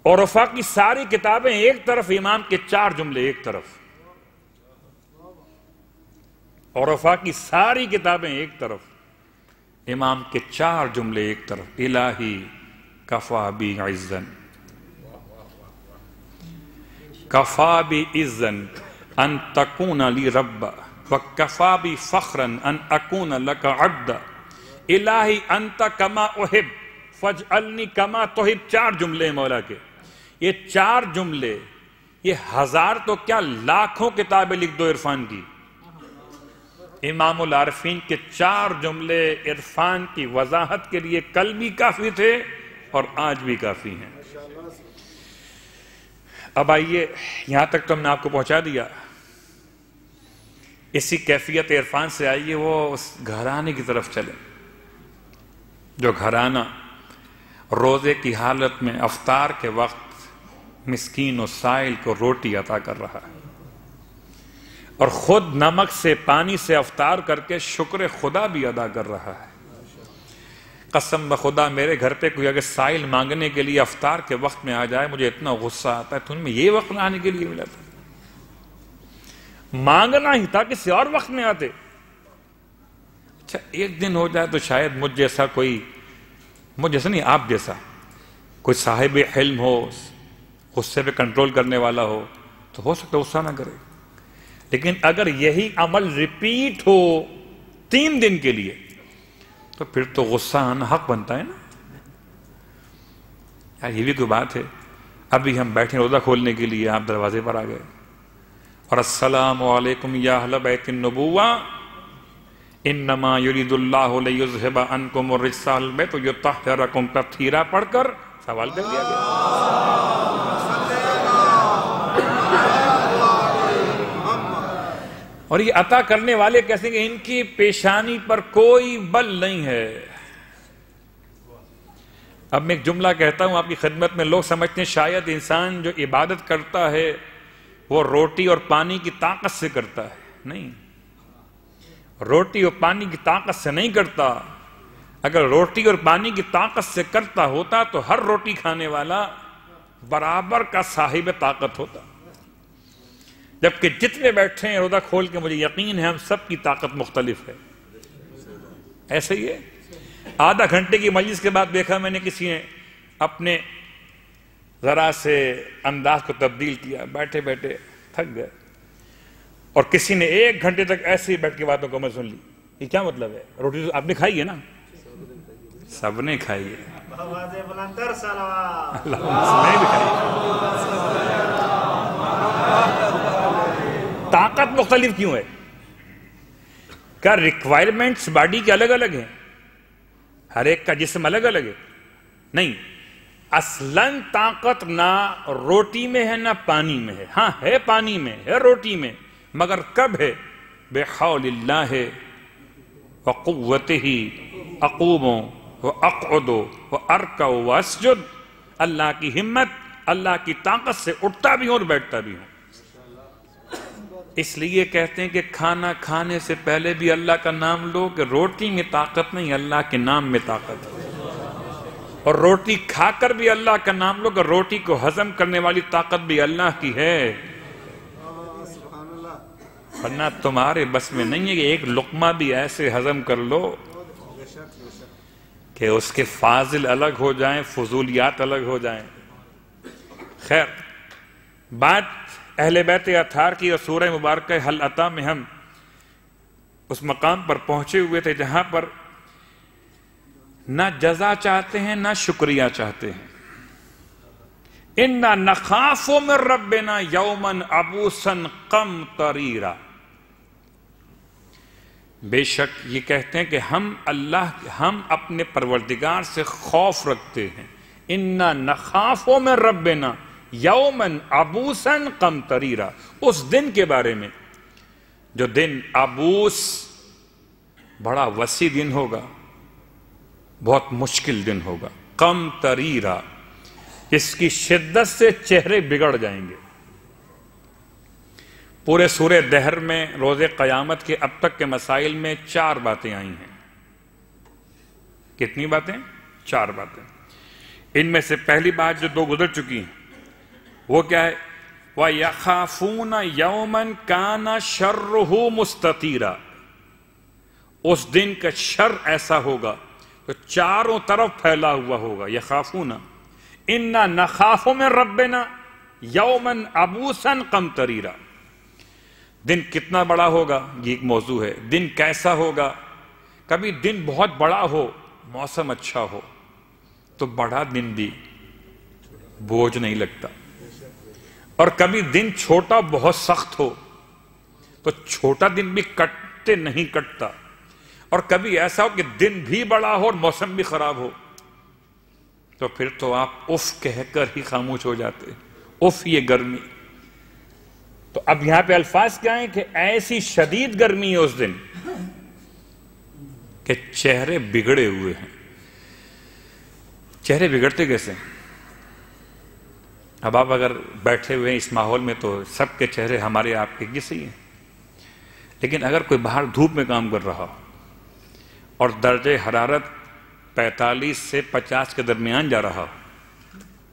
عرفا کی ساری کتابیں ایک طرف، امام کے 4 جملے ایک طرف. عرفا کی ساری کتابیں ایک طرف، امام کے 4 جملے ایک طرف. الہی کفا بی عزن، کفا بی عزن ان تکون لی ربا وکفا بی فخرا ان اکون لک عبدا. الہی انت کما احب فاجعلنی کما تحب. 4 جملے مولا کے. یہ 4 جملے، یہ 1000 تو کیا لاکھوں کتابیں لکھ دو عرفان کی. امام العارفین کے 4 جملے عرفان کی وضاحت کے لیے کل بھی کافی تھے اور آج بھی کافی ہیں. اب آئیے یہاں تک تو ہم نے آپ کو پہنچا دیا. اسی کیفیت عرفان سے آئیے وہ اس گھرانے کی طرف چلے جو گھرانہ روزے کی حالت میں افطار کے وقت مسکین و سائل کو روٹی عطا کر رہا ہے اور خود نمک سے پانی سے افطار کر کے شکر خدا بھی ادا کر رہا ہے. قسم بخدا میرے گھر پہ کوئی اگر سائل مانگنے کے لیے افطار کے وقت میں آ جائے مجھے اتنا غصہ آتا ہے. تم میں یہ وقت نہ آنے کے لیے ملا تھا، مانگنا ہی تھا کسی اور وقت میں آتے. اچھا ایک دن ہو جائے تو شاید مجھ جیسا نہیں، آپ جیسا کوئی صاحب حلم ہو، غصے پہ کنٹرول کرنے والا تو ہو سکتا ہے غصہ نہ کرے. لیکن اگر یہی عمل ریپیٹ ہو 3 دن کے لیے تو پھر تو غصہ آنا حق بنتا ہے نا. یار یہ بھی کوئی بات ہے. ابھی ہم بیٹھے روزہ کھولنے کے لیے، آپ دروازے پر آ گئے اور السلام علیکم یا اہل بیت النبوہ انما یرید اللہ لیذھب عنکم الرجس اہل البیت ویطہرکم تطہیرا پڑھ کر سوال کر لیا گیا. اور یہ عطا کرنے والے کیسے کہ ان کی پیشانی پر کوئی بل نہیں ہے. اب میں ایک جملہ کہتا ہوں آپ کی خدمت میں. لوگ سمجھتے ہیں شاید انسان جو عبادت کرتا ہے وہ روٹی اور پانی کی طاقت سے کرتا ہے. نہیں، روٹی اور پانی کی طاقت سے نہیں کرتا. اگر روٹی اور پانی کی طاقت سے کرتا ہوتا تو ہر روٹی کھانے والا برابر کا صاحب طاقت ہوتا. جبکہ جتنے بیٹھے ہیں روزہ کھول کے مجھے یقین ہے ہم سب کی طاقت مختلف ہے. ایسے ہی ہے. آدھا گھنٹے کی مجلس کے بعد دیکھا میں نے کسی نے اپنے ذرا سے انداز کو تبدیل کیا، بیٹھے بیٹھے تھک گئے، اور کسی نے 1 گھنٹے تک ایسے ہی بیٹھ کے باتوں کو میں سن لی. یہ کیا مطلب ہے؟ روٹی تو آپ نے کھائی ہے نا؟ سب نے کھائی ہے. طاقت مختلف کیوں ہے؟ کیا ریکوائرمنٹس باڈی کے الگ الگ ہیں؟ ہر ایک کا جسم الگ الگ ہے؟ نہیں، اصلاً طاقت نہ روٹی میں ہے نہ پانی میں ہے. ہاں ہے، پانی میں ہے، روٹی میں، مگر کب ہے؟ بحول اللہ وقوتہ اقوم واقعد وارکع واسجد. اللہ کی ہمت، اللہ کی طاقت سے اٹھتا بھی ہوں اور بیٹھتا بھی ہوں. اس لیے کہتے ہیں کہ کھانا کھانے سے پہلے بھی اللہ کا نام لو، کہ روٹی میں طاقت نہیں، اللہ کے نام میں طاقت ہے. اور روٹی کھا کر بھی اللہ کا نام لو، کہ روٹی کو ہضم کرنے والی طاقت بھی اللہ کی ہے. ورنہ تمہارے بس میں نہیں ہے کہ ایک لقمہ بھی ایسے ہضم کر لو کہ اس کے فاضل الگ ہو جائیں، فضولیات الگ ہو جائیں. خیر، بات اہل بیت اطہار کی اور سورہ مبارکہ حل عطا میں ہم اس مقام پر پہنچے ہوئے تھے جہاں پر نہ جزا چاہتے ہیں نہ شکریہ چاہتے ہیں. اِنَّا نَخَافُ مِن رَبِّنَا يَوْمًا عَبُوسًا قَمْطَرِيرًا. بے شک یہ کہتے ہیں کہ ہم اپنے پروردگار سے خوف رکھتے ہیں. اِنَّا نَخَافُ مِن رَبِّنَا یومن عبوسن قمطریرا. اس دن کے بارے میں جو دن عبوس، بڑا وسیع دن ہوگا، بہت مشکل دن ہوگا. قمطریرا، جس کی شدت سے چہرے بگڑ جائیں گے. پورے سورہ دہر میں روز قیامت کے اب تک کے مسائل میں 4 باتیں آئی ہیں. کتنی باتیں؟ 4 باتیں. ان میں سے پہلی بات جو 2 گزر چکی ہیں وہ کیا ہے؟ وَيَخَافُونَ يَوْمًا كَانَ شَرُّهُ مُسْتَطِيرًا. اس دن کا شر ایسا ہوگا تو چاروں طرف پھیلا ہوا ہوگا. یخافون اِنَّا نَخَافُ مِن رَبِّنَا یَوْمًا عَبُوسًا قَمْطَرِيرًا. دن کتنا بڑا ہوگا یہ ایک موضوع ہے. دن کیسا ہوگا؟ کبھی دن بہت بڑا ہو، موسم اچھا ہو تو بڑا دن بھی بوجھ نہیں لگتا، اور کبھی دن چھوٹا بہت سخت ہو تو چھوٹا دن بھی کٹتے نہیں کٹتا، اور کبھی ایسا ہو کہ دن بھی بڑا ہو اور موسم بھی خراب ہو تو پھر تو آپ اف کہہ کر ہی خاموش ہو جاتے. اف یہ گرمی. تو اب یہاں پہ الفاظ کیا ہیں کہ ایسی شدید گرمی ہے اس دن کہ چہرے بگڑے ہوئے ہیں. چہرے بگڑتے کیسے؟ اب آپ اگر بیٹھے ہوئے ہیں اس ماحول میں تو سب کے چہرے ہمارے آپ کے جیسے ہی ہیں، لیکن اگر کوئی باہر دھوپ میں کام کر رہا اور درجہ حرارت 45 سے 50 کے درمیان جا رہا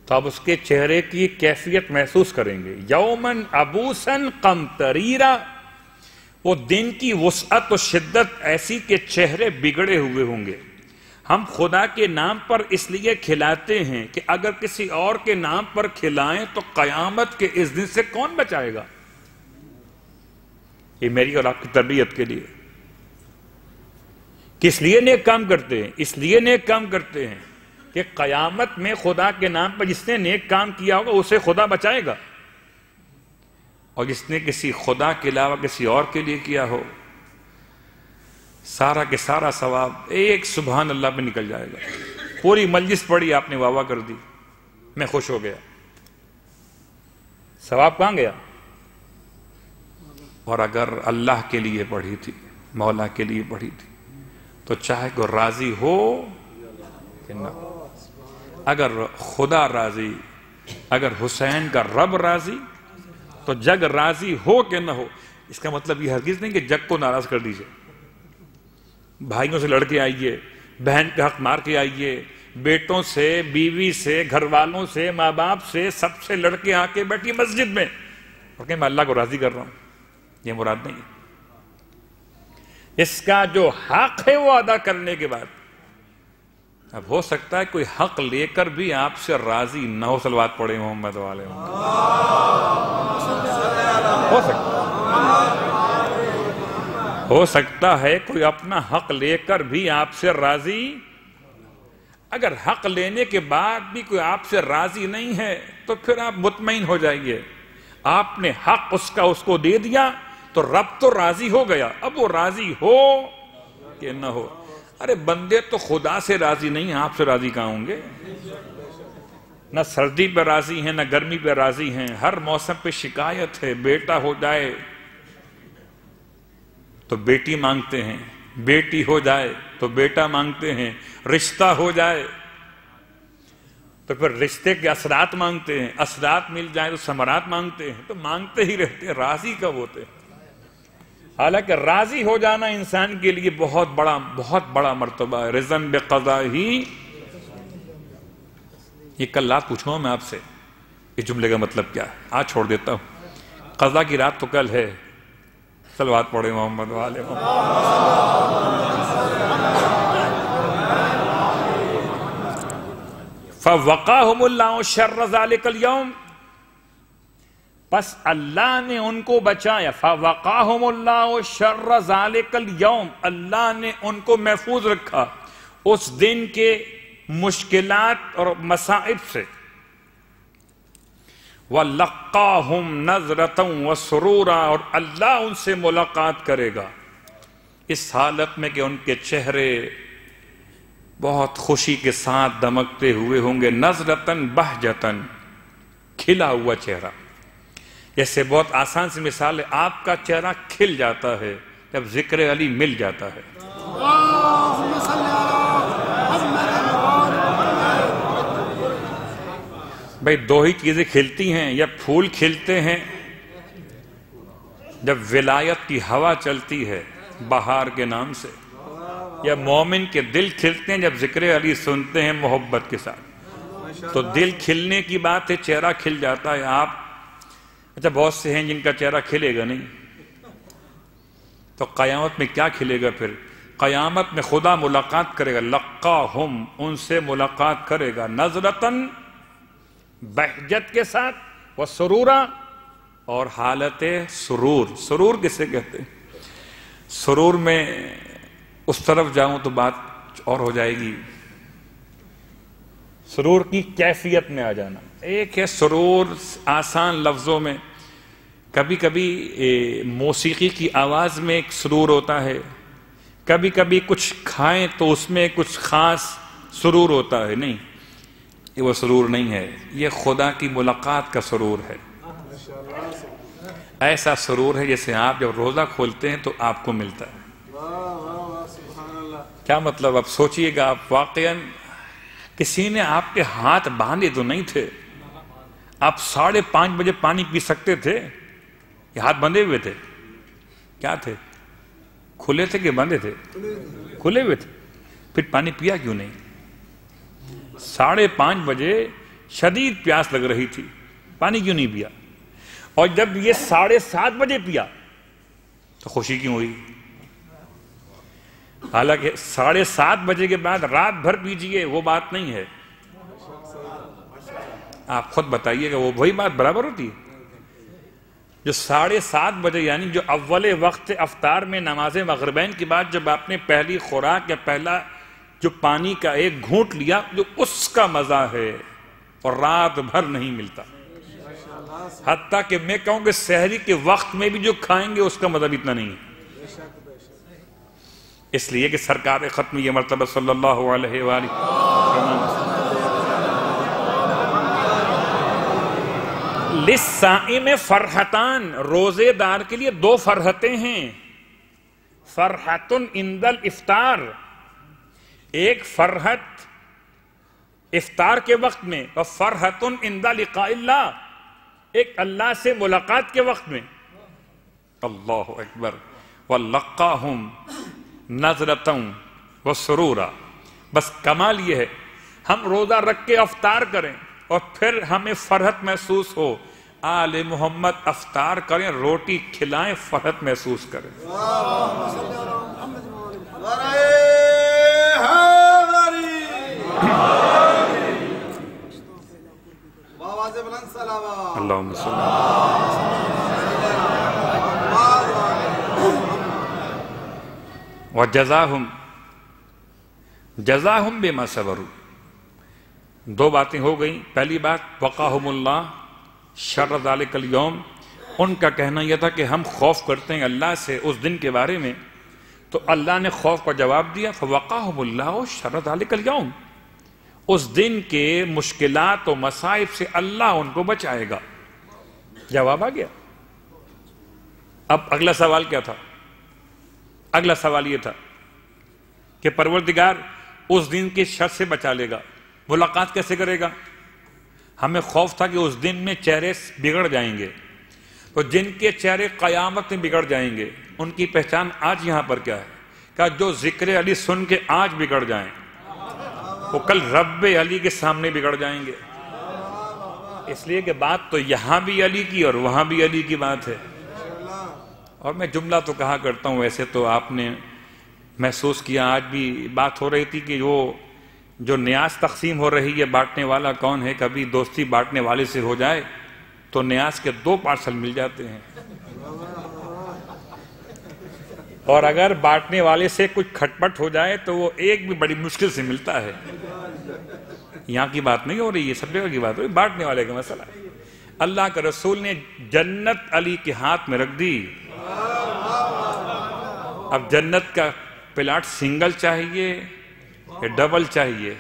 تو آپ اس کے چہرے کی کیفیت محسوس کریں گے. یومن عبوسن قمطریرا وہ دن کی وسعت و شدت ایسی کہ چہرے بگڑے ہوئے ہوں گے. ہم خدا کے نام پر اس لیے کھلاتے ہیں کہ اگر کسی اور کے نام پر کھلائیں تو قیامت کے اس دن سے کون بچائے گا؟ یہ میری اور آپ کی تربیت کے لیے. کس لیے نیک کام کرتے ہیں؟ اس لیے نیک کام کرتے ہیں کہ قیامت میں خدا کے نام پر جس نے نیک کام کیا ہوگا اسے خدا بچائے گا، اور جس نے کسی خدا کے علاوہ کسی اور کے لیے کیا ہو سارا کے سارا ثواب ایک سبحان اللہ پہ نکل جائے گا. پوری مجلس پڑھی، آپ نے واہ واہ کر دی، میں خوش ہو گیا، ثواب کہاں گیا؟ اور اگر اللہ کے لیے پڑھی تھی، مولا کے لیے پڑھی تھی، تو چاہے کوئی راضی ہو کہ نہ ہو، اگر خدا راضی، اگر حسین کا رب راضی، تو جگ راضی ہو کہ نہ ہو. اس کا مطلب یہ ہرگز نہیں کہ جگ کو ناراض کر دیجئے. بھائیوں سے لڑ کے آئیے، بہن کا حق مار کے آئیے، بیٹوں سے، بیوی سے، گھر والوں سے، ماں باپ سے، سب سے لڑ کے آ کے بیٹھی مسجد میں اور کہ میں اللہ کو راضی کر رہا ہوں. یہ مراد نہیں ہے. اس کا جو حق ہے وہ ادا کرنے کے بعد، اب ہو سکتا ہے کوئی حق لے کر بھی آپ سے راضی نہ ہو. صلوات پڑھے محمد والے ہو سکتا ہے کوئی اپنا حق لے کر بھی آپ سے راضی. اگر حق لینے کے بعد بھی کوئی آپ سے راضی نہیں ہے تو پھر آپ مطمئن ہو جائیے. آپ نے حق اس کو دے دیا تو رب تو راضی ہو گیا. اب وہ راضی ہو کہ نہ ہو. ارے بندے تو خدا سے راضی نہیں، آپ سے راضی کہاں ہوں گے؟ نہ سردی پہ راضی ہیں، نہ گرمی پہ راضی ہیں. ہر موسم پہ شکایت ہے. بیٹا ہو جائے تو بیٹی مانگتے ہیں، بیٹی ہو جائے تو بیٹا مانگتے ہیں، رشتہ ہو جائے تو پھر رشتے کے اثرات مانگتے ہیں، اثرات مل جائیں تو ثمرات مانگتے ہیں. تو مانگتے ہی رہتے ہیں، راضی کب ہوتے ہیں؟ حالانکہ راضی ہو جانا انسان کے لیے بہت بڑا مرتبہ ہے. رضن بقضا ہی، یہ کل رات پوچھوں گا میں آپ سے اس جملے کا مطلب کیا ہے. آج چھوڑ دیتا ہوں، قضا کی رات تو کل ہے. صلوات پڑھے محمد والے فَوَقَاهُمُ اللَّهُ شَرَّ ذَلِكَ الْيَوْمِ، پس اللہ نے ان کو بچایا. فَوَقَاهُمُ اللَّهُ شَرَّ ذَلِكَ الْيَوْمِ، اللہ نے ان کو محفوظ رکھا اس دن کے مشکلات اور مصائب سے. وَلَقَّاهُمْ نَظْرَةً وَسُرُورًا، اور اللہ ان سے ملاقات کرے گا اس حالت میں کہ ان کے چہرے بہت خوشی کے ساتھ دمکتے ہوئے ہوں گے. نَظْرَةً بَهْجَةً، کھلا ہوا چہرہ. جیسے بہت آسان سی مثال ہے، آپ کا چہرہ کھل جاتا ہے جب ذکر علی مل جاتا ہے. بھئی دو ہی چیزیں کھلتی ہیں، یا پھول کھلتے ہیں جب ولایت کی ہوا چلتی ہے بہار کے نام سے، یا مومن کے دل کھلتے ہیں جب ذکر علی سنتے ہیں محبت کے ساتھ. تو دل کھلنے کی بات ہے، چہرہ کھل جاتا ہے. آپ اچھا بہت سے ہیں جن کا چہرہ کھلے گا نہیں، تو قیامت میں کیا کھلے گا پھر؟ قیامت میں خدا ملاقات کرے گا. لقاہم، ان سے ملاقات کرے گا. نظرتاً، بہجت کے ساتھ، وسرورا، اور حالت سرور. سرور کسے کہتے ہیں؟ سرور میں اس طرف جاؤں تو بات اور ہو جائے گی. سرور کی کیفیت میں آ جانا. ایک ہے سرور آسان لفظوں میں، کبھی کبھی موسیقی کی آواز میں ایک سرور ہوتا ہے، کبھی کبھی کچھ کھائیں تو اس میں کچھ خاص سرور ہوتا ہے. نہیں، یہ وہ سرور نہیں ہے، یہ خدا کی ملاقات کا سرور ہے. ایسا سرور ہے جیسے آپ جب روزہ کھولتے ہیں تو آپ کو ملتا ہے. کیا مطلب؟ اب سوچئے گا، آپ واقعاً کسی نے آپ کے ہاتھ باندھے تو نہیں تھے، آپ 5:30 بجے پانی پی سکتے تھے، یہ ہاتھ بندھے ہوئے تھے؟ کیا تھے؟ کھلے تھے کہ بندھے تھے؟ کھلے ہوئے تھے. پھر پانی پیا کیوں نہیں؟ 5:30 بجے شدید پیاس لگ رہی تھی، پانی کیوں نہیں پیا؟ اور جب یہ 7:30 بجے پیا تو خوشی کیوں ہوئی؟ حالانکہ 7:30 بجے کے بعد رات بھر پیجئے، وہ بات نہیں ہے۔ آپ خود بتائیے کہ وہ وہی بات برابر ہوتی ہے؟ جو 7:30 بجے یعنی جو اول وقت افطار میں نماز مغربین کے بعد جب آپ نے پہلی خوراک یا پہلا جو پانی کا ایک گھونٹ لیا، جو اس کا مزہ ہے اور رات بھر نہیں ملتا۔ حتیٰ کہ میں کہوں کہ سحری کے وقت میں بھی جو کھائیں گے اس کا مزہ بھی اتنا نہیں ہے۔ اس لیے کہ سرکار ختم یہ مرتبہ صلی اللہ علیہ وآلہ وسلم لِلصَّائِمِ فرحتان، روزے دار کے لیے 2 فرحتیں ہیں۔ فرحتن عند الافطار، ایک فرحت افطار کے وقت میں، اور فرحتن عند لقاء اللہ، ایک اللہ سے ملاقات کے وقت میں۔ اللہ اکبر۔ وَلَقَّاهُمْ نَظْرَةً وَسُرُورًا، بس کمال یہ ہے ہم روزہ رکھ کے افطار کریں اور پھر ہمیں فرحت محسوس ہو۔ آل محمد افطار کریں، روٹی کھلائیں، فرحت محسوس کریں۔ اللہم صلی وجزاہم بما صبروا، 2 باتیں ہو گئیں۔ پہلی بات وقاہم اللہ شر ذالک الیوم، ان کا کہنا یہ تھا کہ ہم خوف کرتے ہیں اللہ سے اس دن کے بارے میں، تو اللہ نے خوف کا جواب دیا، فوقاہم اللہ شر ذالک الیوم، اس دن کے مشکلات و مصائب سے اللہ ان کو بچائے گا۔ جواب آ گیا۔ اب اگلا سوال کیا تھا؟ اگلا سوال یہ تھا کہ پروردگار اس دن کے شر سے بچا لے گا، ملاقات کیسے کرے گا؟ ہمیں خوف تھا کہ اس دن میں چہرے بگڑ جائیں گے، تو جن کے چہرے قیامت میں بگڑ جائیں گے ان کی پہچان آج یہاں پر کیا ہے؟ کہ جو ذکر علی سن کے آج بگڑ جائیں وہ کل رب علی کے سامنے بگڑ جائیں گے۔ اس لیے کہ بات تو یہاں بھی علی کی اور وہاں بھی علی کی بات ہے۔ اور میں جملہ تو کہا کرتا ہوں، ویسے تو آپ نے محسوس کیا، آج بھی بات ہو رہی تھی کہ وہ جو نیاز تقسیم ہو رہی ہے بانٹنے والا کون ہے؟ کبھی دوستی بانٹنے والے سے ہو جائے تو نیاز کے 2 پارسل مل جاتے ہیں، اور اگر بانٹنے والے سے کچھ کھٹپٹ ہو جائے تو وہ ایک بھی بڑی مشکل سے ملتا ہے۔ یہاں کی بات نہیں ہو رہی ہے، سب جگہ کی بات ہو رہی ہے، بانٹنے والے کا مسئلہ ہے۔ اللہ کے رسول نے جنت علی کے ہاتھ میں رکھ دی۔ اب جنت کا پلاٹ سنگل چاہیے کہ ڈبل چاہیے؟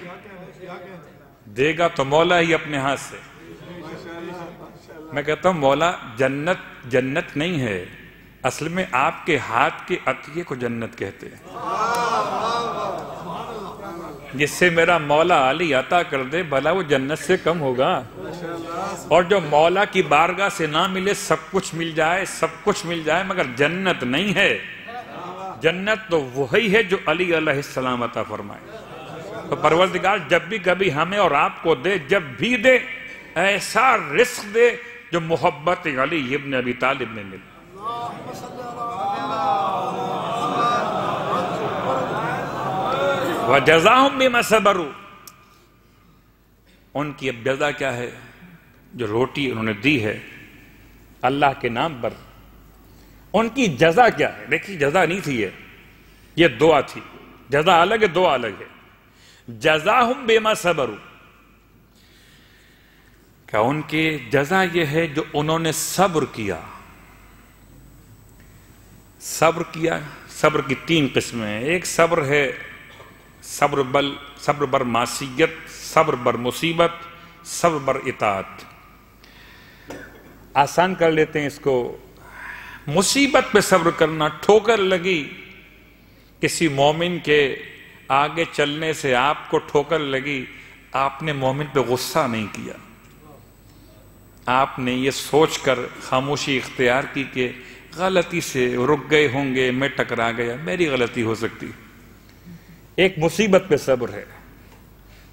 دے گا تو مولا ہی اپنے ہاتھ سے۔ میں کہتا ہوں مولا جنت نہیں ہے، اصل میں آپ کے ہاتھ کے عطیے کو جنت کہتے ہیں۔ جس سے میرا مولا علی عطا کر دے بھلا وہ جنت سے کم ہوگا؟ اور جو مولا کی بارگاہ سے نہ ملے، سب کچھ مل جائے مگر جنت نہیں ہے۔ جنت تو وہی ہے جو علی علیہ السلام عطا فرمائے۔ تو پروردگار جب بھی کبھی ہمیں اور آپ کو دے، جب بھی دے، ایسا رزق دے جو محبت علی ابن ابی طالب میں ملے۔ وَجَزَاهُمْ بِمَا صَبَرُوا، ان کی اب جزا کیا ہے؟ جو روٹی انہوں نے دی ہے اللہ کے نام پر، ان کی جزا کیا ہے؟ دیکھیے جزا نہیں تھی یہ دعا تھی۔ جزا الگ ہے، دعا الگ ہے۔ جزاہم بما صبروا، کہ ان کی جزا یہ ہے جو انہوں نے صبر کیا۔ صبر کی 3 قسمیں ہیں۔ ایک صبر ہے صبر بر معصیت، صبر بر مصیبت، صبر بر اطاعت۔ آسان کر لیتے ہیں اس کو۔ مصیبت پہ صبر کرنا، ٹھوکر لگی، کسی مومن کے آگے چلنے سے آپ کو ٹھوکر لگی، آپ نے مومن پہ غصہ نہیں کیا، آپ نے یہ سوچ کر خاموشی اختیار کی کہ غلطی سے رک گئے ہوں گے، میں ٹکرا گیا، میری غلطی ہو سکتی۔ ایک مصیبت پہ صبر ہے۔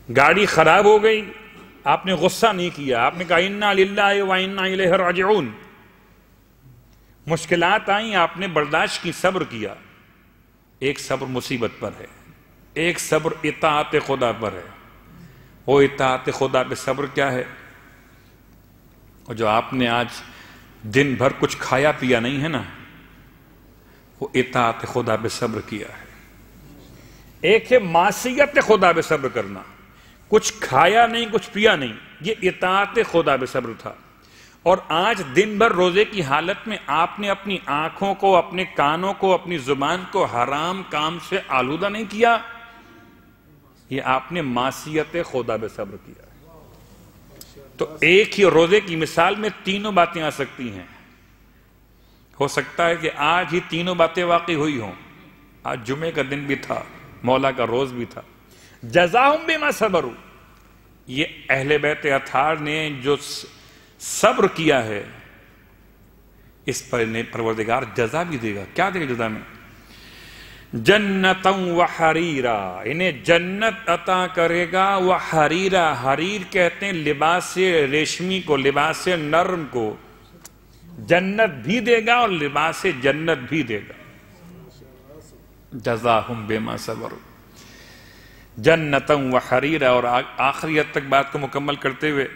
گاڑی خراب ہو گئی، آپ نے غصہ نہیں کیا، آپ نے کہا انا للہ و انا الیہ راجعون۔ مشکلات آئیں آپ نے برداشت کی، صبر کیا. ایک صبر مصیبت پر ہے، ایک صبر اطاعت خدا پر ہے. وہ اطاعت خدا پہ صبر کیا ہے؟ اور جو آپ نے آج دن بھر کچھ کھایا پیا نہیں ہے نا، وہ اطاعت خدا پہ صبر کیا ہے. ایک ہے معصیت خدا پہ صبر کرنا، کچھ کھایا نہیں کچھ پیا نہیں، یہ اطاعت خدا پہ صبر تھا. اور آج دن بھر روزے کی حالت میں آپ نے اپنی آنکھوں کو، اپنے کانوں کو، اپنی زبان کو حرام کام سے آلودہ نہیں کیا، یہ آپ نے معصیت خدا پہ صبر کیا. تو ایک ہی روزے کی مثال میں تینوں باتیں آ سکتی ہیں. ہو سکتا ہے کہ آج ہی تینوں باتیں واقع ہوئی ہوں. آج جمعے کا دن بھی تھا، مولا کا روز بھی تھا. جزاہم بما صبروا، یہ اہل بیت اطہار نے جو صبر کیا ہے اس پر پروردگار جزا بھی دے گا. کیا دے گا جزا میں؟ جنتاً وحریرا، انہیں جنت عطا کرے گا. وحریرا، حریر کہتے ہیں لباس ریشمی کو، لباس نرم کو. جنت بھی دے گا اور لباس جنت بھی دے گا. جزاہم بما صبروا جنتاً وحریرا. اور آخری حد تک بات کو مکمل کرتے ہوئے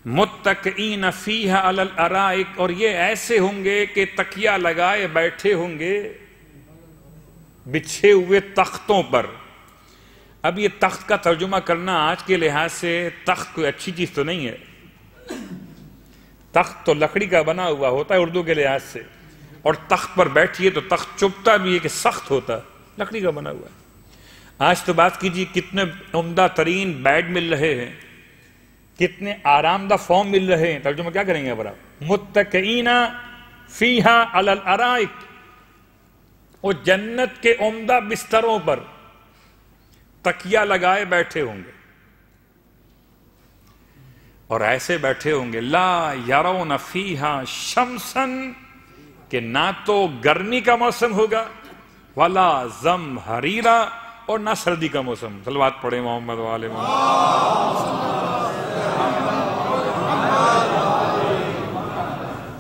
متکئین فیہا علی الارائک، اور یہ ایسے ہوں گے کہ تکیہ لگائے بیٹھے ہوں گے بچھے ہوئے تختوں پر. اب یہ تخت کا ترجمہ کرنا آج کے لحاظ سے تخت کوئی اچھی چیز تو نہیں ہے. تخت تو لکڑی کا بنا ہوا ہوتا ہے اردو کے لحاظ سے، اور تخت پر بیٹھیے تو تخت چبھتا بھی ہے کہ سخت ہوتا ہے، لکڑی کا بنا ہوا ہے. آج تو بات کیجیے کتنے عمدہ ترین بیڈ مل رہے ہیں، کتنے آرام دہ فارم مل رہے ہیں. ترجمہ کیا کریں گے اب آپ؟ متکئین فیہا علی الارائک، وہ جنت کے عمدہ بستروں پر تکیہ لگائے بیٹھے ہوں گے، اور ایسے بیٹھے ہوں گے لا یرون فیہا شمسا، کہ نہ تو گرمی کا موسم ہوگا، ولا زمہریرا، اور نہ سردی کا موسم. صلوات پڑھیں محمد وآل محمد.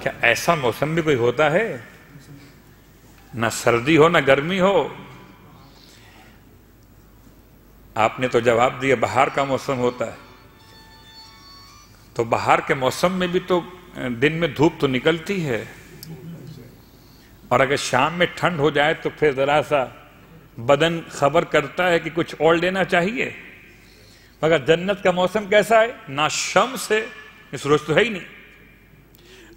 کیا ایسا موسم بھی کوئی ہوتا ہے؟ نہ سردی ہو نہ گرمی ہو. آپ نے تو جواب دیا بہار کا موسم ہوتا ہے. تو بہار کے موسم میں بھی تو دن میں دھوپ تو نکلتی ہے، اور اگر شام میں ٹھنڈ ہو جائے تو پھر ذرا سا بدن خبر کرتا ہے کہ کچھ اور لینا چاہیے. مگر جنت کا موسم کیسا ہے؟ نہ شمس ہے، سورج تو ہے ہی نہیں،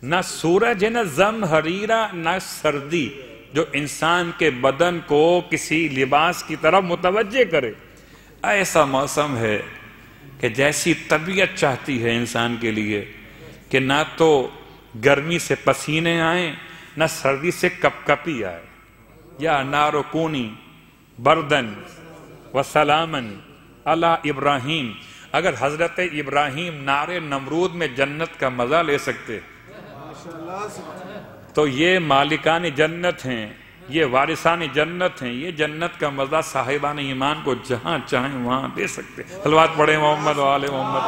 نہ سورج ہے، نہ زمہریرا، نہ سردی جو انسان کے بدن کو کسی لباس کی طرف متوجہ کرے. ایسا موسم ہے کہ جیسی طبیعت چاہتی ہے انسان کے لیے کہ نہ تو گرمی سے پسینے آئیں نہ سردی سے کپ کپی آئے. یا نار کونی بردن و سلامن علی ابراہیم. اگر حضرت ابراہیم نار نمرود میں جنت کا مزہ لے سکتے تو یہ مالکان جنت ہیں، یہ وارثان جنت ہیں. یہ جنت کا مزہ صاحبان ایمان کو جہاں چاہیں وہاں دے سکتے. صلوات پڑھیں محمد و آل محمد.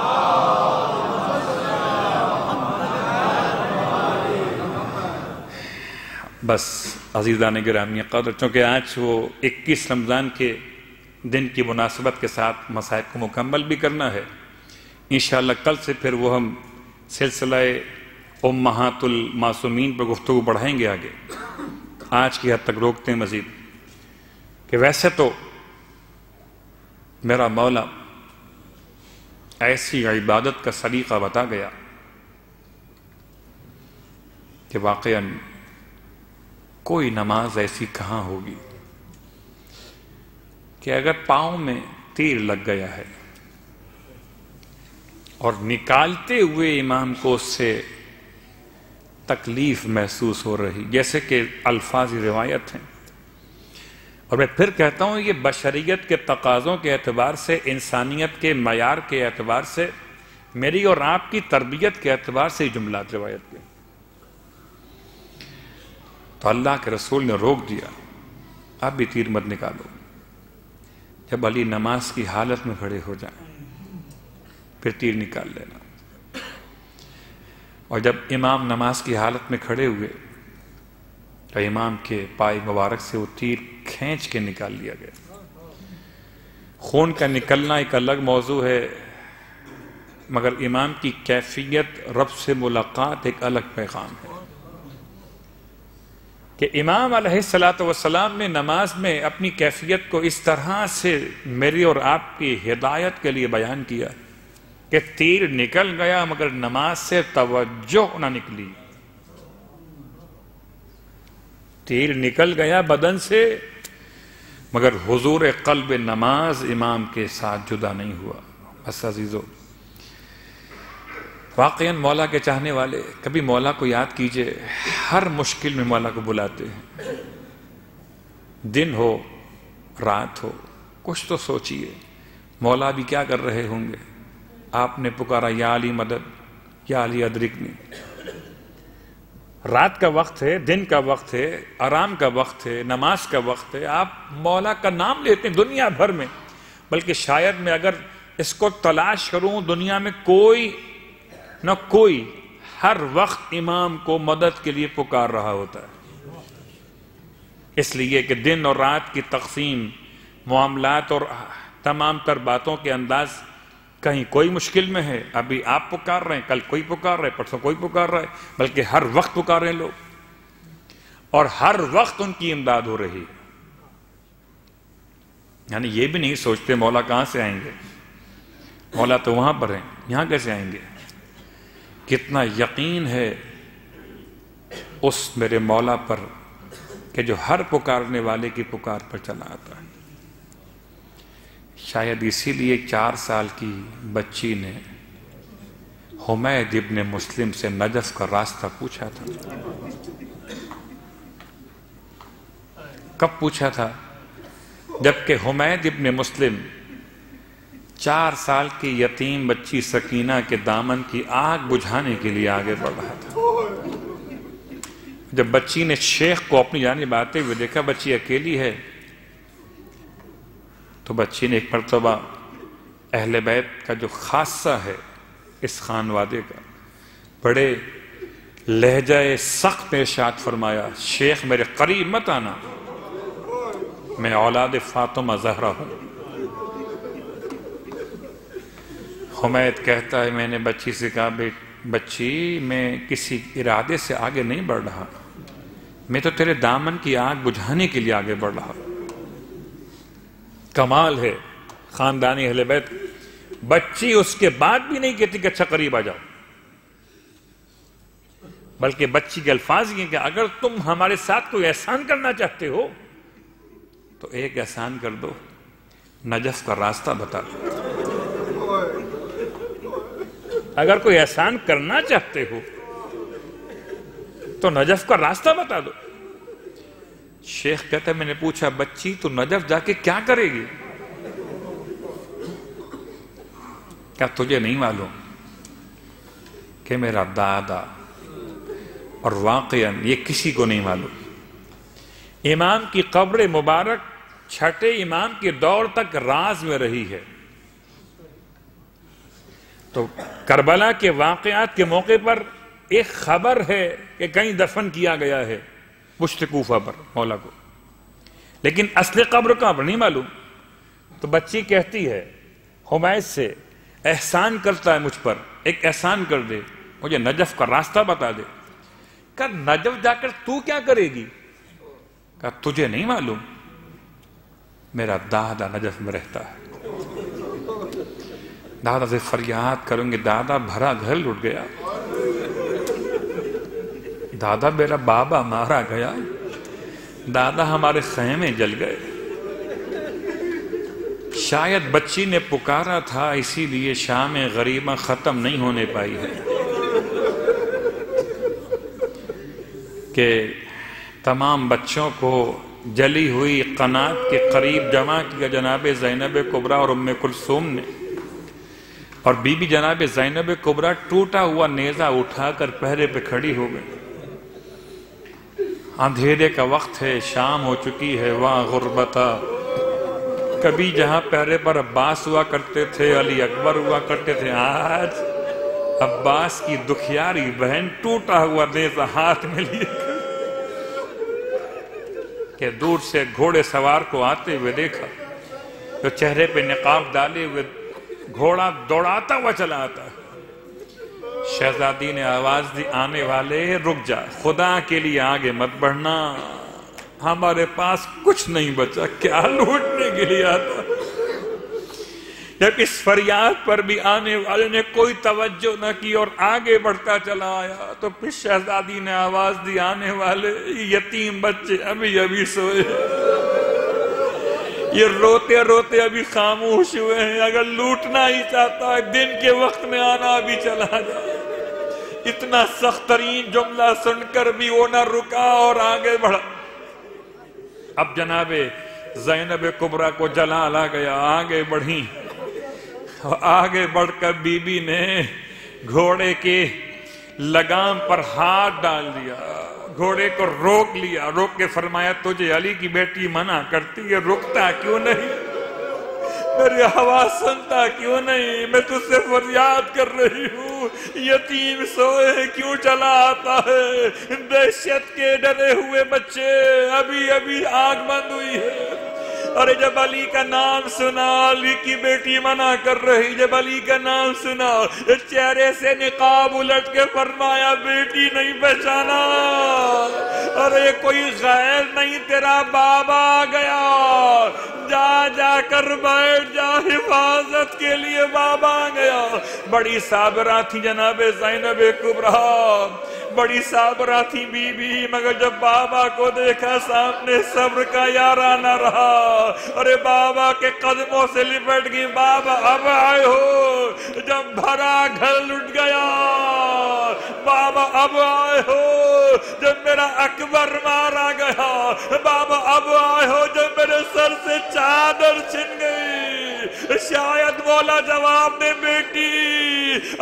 بس عزیزان گرامی قدر، چونکہ آج وہ 21 رمضان کے دن کی مناسبت کے ساتھ مسائل کو مکمل بھی کرنا ہے. انشاءاللہ کل سے پھر وہ ہم سلسلہ امہات المعصومین پر گفتگو بڑھائیں گے آگے. آج کی حد تک روکتے ہیں مزید کہ ویسے تو میرا مولا ایسی عبادت کا سلیقہ بتا گیا کہ واقعاً کوئی نماز ایسی کہاں ہوگی کہ اگر پاؤں میں تیر لگ گیا ہے اور نکالتے ہوئے امام کو اس سے تکلیف محسوس ہو رہی، جیسے کہ الفاظ روایت ہیں. اور میں پھر کہتا ہوں یہ بشریت کے تقاضوں کے اعتبار سے، انسانیت کے معیار کے اعتبار سے، میری اور آپ کی تربیت کے اعتبار سے یہ جملات روایت کے. تو اللہ کے رسول نے روک دیا، آپ بھی تیر مت نکالو. جب علی نماز کی حالت میں کھڑے ہو جائیں پھر تیر نکال لینا. اور جب امام نماز کی حالت میں کھڑے ہوئے تو امام کے پائے مبارک سے وہ تیر کھینچ کے نکال لیا گیا۔ خون کا نکلنا ایک الگ موضوع ہے، مگر امام کی کیفیت رب سے ملاقات ایک الگ پیغام ہے کہ امام علیہ السلام نے نماز میں اپنی کیفیت کو اس طرح سے میری اور آپ کی ہدایت کے لیے بیان کیا کہ تیر نکل گیا مگر نماز سے توجہ نہ نکلی۔ تیر نکل گیا بدن سے مگر حضور قلب نماز امام کے ساتھ جدا نہیں ہوا۔ بس عزیزو، واقعاً مولا کے چاہنے والے کبھی مولا کو یاد کیجئے، ہر مشکل میں مولا کو بلاتے ہیں، دن ہو رات ہو، کچھ تو سوچئے مولا بھی کیا کر رہے ہوں گے۔ آپ نے پکارا یا علی مدد، یا علی ادرکنی۔ رات کا وقت ہے، دن کا وقت ہے، آرام کا وقت ہے، نماز کا وقت ہے، آپ مولا کا نام لیتے ہیں دنیا بھر میں، بلکہ شاید میں اگر اس کو تلاش کروں دنیا میں کوئی نہ کوئی ہر وقت امام کو مدد کے لیے پکار رہا ہوتا ہے، اس لیے کہ دن اور رات کی تقسیم، معاملات اور تمام تر باتوں کے انداز کہیں کوئی مشکل میں ہے، ابھی آپ پکار رہے ہیں، کل کوئی پکار رہے، پرسوں کوئی پکار رہا ہے، بلکہ ہر وقت پکار رہے ہیں لوگ، اور ہر وقت ان کی امداد ہو رہی ہے۔ یعنی یہ بھی نہیں سوچتے مولا کہاں سے آئیں گے، مولا تو وہاں پر ہیں، یہاں کیسے آئیں گے۔ کتنا یقین ہے اس میرے مولا پر کہ جو ہر پکارنے والے کی پکار پر چلا آتا ہے۔ شاید اسی لیے 4 سال کی بچی نے حمید ابن مسلم سے نجف کا راستہ پوچھا تھا۔ کب پوچھا تھا؟ جبکہ حمید ابن مسلم 4 سال کی یتیم بچی سکینہ کے دامن کی آگ بجھانے کے لیے آگے بڑھ رہا تھا۔ جب بچی نے شیخ کو اپنی جانب آتے ہوئے دیکھا، بچی اکیلی ہے، تو بچی نے ایک مرتبہ اہل بیت کا جو خاصہ ہے اس خانوادے کا، بڑے لہجہ سخت میں ارشاد فرمایا، شیخ میرے قریب مت آنا، میں اولاد فاطمہ زہرا ہوں۔ حمید کہتا ہے میں نے بچی سے کہا، بچی میں کسی ارادے سے آگے نہیں بڑھ رہا، میں تو تیرے دامن کی آگ بجھانے کے لیے آگے بڑھ رہا۔ کمال ہے خاندانی اہل بیت، بچی اس کے بعد بھی نہیں کہتی کہ اچھا قریب آ جاؤ، بلکہ بچی کے الفاظ یہ کہ اگر تم ہمارے ساتھ کوئی احسان کرنا چاہتے ہو تو ایک احسان کر دو، نجف کا راستہ بتا دو۔ اگر کوئی احسان کرنا چاہتے ہو تو نجف کا راستہ بتا دو۔ شیخ کہتا ہے میں نے پوچھا بچی تو نجف جا کے کیا کرے گی؟ کیا تجھے نہیں معلوم کہ میرا دادا، اور واقعاً یہ کسی کو نہیں معلوم، امام کی قبر مبارک 6 امام کے دور تک راز میں رہی ہے۔ تو کربلا کے واقعات کے موقع پر ایک خبر ہے کہ کہیں دفن کیا گیا ہے پشت کوفہ پر مولا کو، لیکن اصل قبر کا نہیں معلوم۔ تو بچی کہتی ہے حمید سے، احسان کرتا ہے مجھ پر، ایک احسان کر دے، مجھے نجف کا راستہ بتا دے۔ کہا نجف جا کر تو کیا کرے گی؟ کہا تجھے نہیں معلوم، میرا دادا نجف میں رہتا ہے۔ دادا سے فریاد کروں گے، دادا بھرا گھر لٹ گیا، دادا میرا بابا مارا گیا، دادا ہمارے خیمے جل گئے۔ شاید بچی نے پکارا تھا اسی لیے شام غریبہ ختم نہیں ہونے پائی ہے کہ تمام بچوں کو جلی ہوئی قنات کے قریب جمع کیا جناب زینب کبریٰ اور ام کلثوم نے، اور بی بی جناب زینب کبریٰ ٹوٹا ہوا نیزہ اٹھا کر پہرے پہ کھڑی ہو گئی۔ اندھیرے کا وقت ہے، شام ہو چکی ہے، واہ غربتا، کبھی جہاں پہرے پر عباس ہوا کرتے تھے، علی اکبر ہوا کرتے تھے، آج عباس کی دکھیاری بہن ٹوٹا ہوا نیزہ ہاتھ میں لیے کہ دور سے گھوڑے سوار کو آتے ہوئے دیکھا، تو چہرے پہ نقاب ڈالے ہوئے گھوڑا دوڑاتا ہوا چلا آتا۔ شہزادی نے آواز دی، آنے والے رک جا، خدا کے لیے آگے مت بڑھنا، ہمارے پاس کچھ نہیں بچا، کیا لوٹنے کے لیے آتا۔ جب اس فریاد پر بھی آنے والے نے کوئی توجہ نہ کی اور آگے بڑھتا چلا آیا، تو پھر شہزادی نے آواز دی، آنے والے یتیم بچے ابھی ابھی سوئے، یہ روتے روتے ابھی خاموش ہوئے ہیں، اگر لوٹنا ہی چاہتا ہے دن کے وقت میں آنا بھی چلا جائے۔ اتنا سخت ترین جملہ سن کر بھی وہ نہ رکا اور آگے بڑھا۔ اب جناب زینب کبریٰ کو جلال آ گیا، آگے بڑھی، آگے بڑھ کر بی بی نے گھوڑے کے لگام پر ہاتھ ڈال دیا، گھوڑے کو روک لیا، روک کے فرمایا، تجھے علی کی بیٹی منع کرتی ہے، رکتا کیوں نہیں؟ میری آواز سنتا کیوں نہیں؟ میں تجھ سے فریاد کر رہی ہوں، یتیم سوئے کیوں چلا آتا ہے؟ دہشت کے ڈرے ہوئے بچے، ابھی ابھی آنکھ بند ہوئی ہے۔ اور جب علی کا نام سنا، علی کی بیٹی منع کر رہی، جب علی کا نام سنا، چہرے سے نقاب الٹ کے فرمایا، بیٹی نہیں پہچانا؟ ارے کوئی غیر نہیں، تیرا بابا آ گیا، جا جا کر بیٹھ جا، حفاظت کے لیے بابا آ گیا۔ بڑی صابرہ تھی جناب زینب کبریٰ، بڑی صابرہ تھی بی بی، مگر جب بابا کو دیکھا سامنے صبر کا یارہ نہ رہا، ارے بابا کے قدموں سے لپٹ گئی، بابا اب آئے ہو؟ جب بھرا گھر لٹ گیا، بابا اب آئے ہو؟ جب میرا اکبر مارا گیا، بابا اب آئے ہو؟ جب میرے سر سے چادر چھن گئی، شاید مولا جواب دے، بیٹی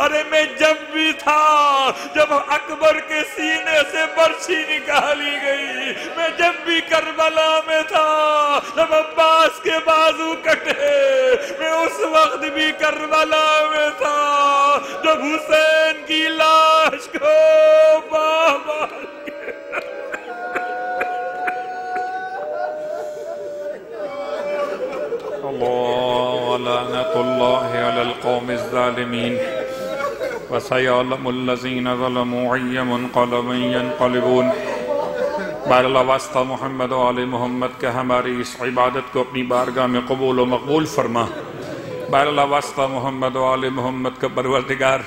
ارے میں جب بھی تھا، جب اکبر کے سینے سے برچھی نکالی گئی، میں جب بھی کربلا میں تھا، جب عباس کے بازو کٹے، میں اس وقت بھی کربلا میں تھا، جب حسین کی لاش کو بابا لعنت اللہ علی القوم الظالمین وسیعلم الذین ظلموا ای منقلب ینقلبون۔ بار اللہ واسطہ محمد و آل محمد کے ہماری اس عبادت کو اپنی بارگاہ میں قبول و مقبول فرما۔ بار اللہ واسطہ محمد و آل محمد کا پروردگار،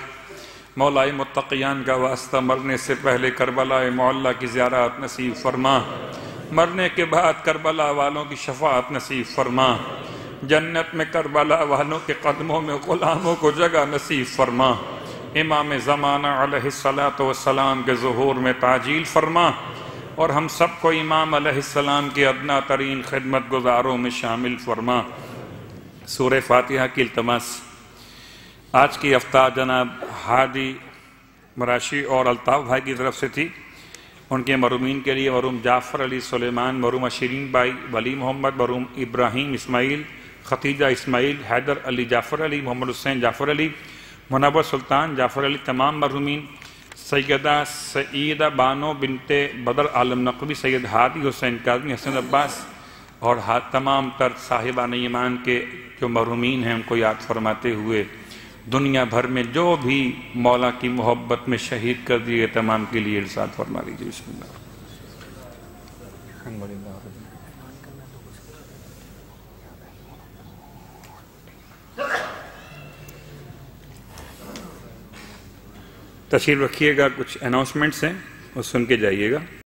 مولا متقیان کا واسطہ مرنے سے پہلے کربلا معلیٰ کی زیارت نصیب فرما، مرنے کے بعد کربلا والوں کی شفاعت نصیب فرما، جنت میں کربلا والوں کے قدموں میں غلاموں کو جگہ نصیب فرما، امام زمانہ علیہ السلام کے ظہور میں تعجیل فرما، اور ہم سب کو امام علیہ السلام کی ادنا ترین خدمت گزاروں میں شامل فرما۔ سورہ فاتحہ کی التماس۔ آج کی ہفتہ جناب ہادی مراشی اور الطاف بھائی کی طرف سے تھی، ان کے مرحومین کے لیے مرحوم جعفر علی سلیمان، مرحوم شیرین بائی، ولی محمد، مرحوم ابراہیم اسماعیل، ختیجہ اسماعیل، حیدر علی جعفر علی، محمد حسین جعفر علی، منور سلطان جعفر علی، تمام مرحومین، سیدہ سعیدہ بانو بنت بدر عالم نقوی، سید ہادی حسین کاظمی، حسن عباس، اور تمام تر صاحبان ایمان کے جو مرحومین ہیں ان کو یاد فرماتے ہوئے دنیا بھر میں جو بھی مولا کی محبت میں شہید کر دیے تمام کے لیے ارشاد فرما لیجیے۔ بسم اللہ۔ تشریف رکھیے گا، کچھ اناؤنسمنٹس ہیں وہ سن کے جائیے گا۔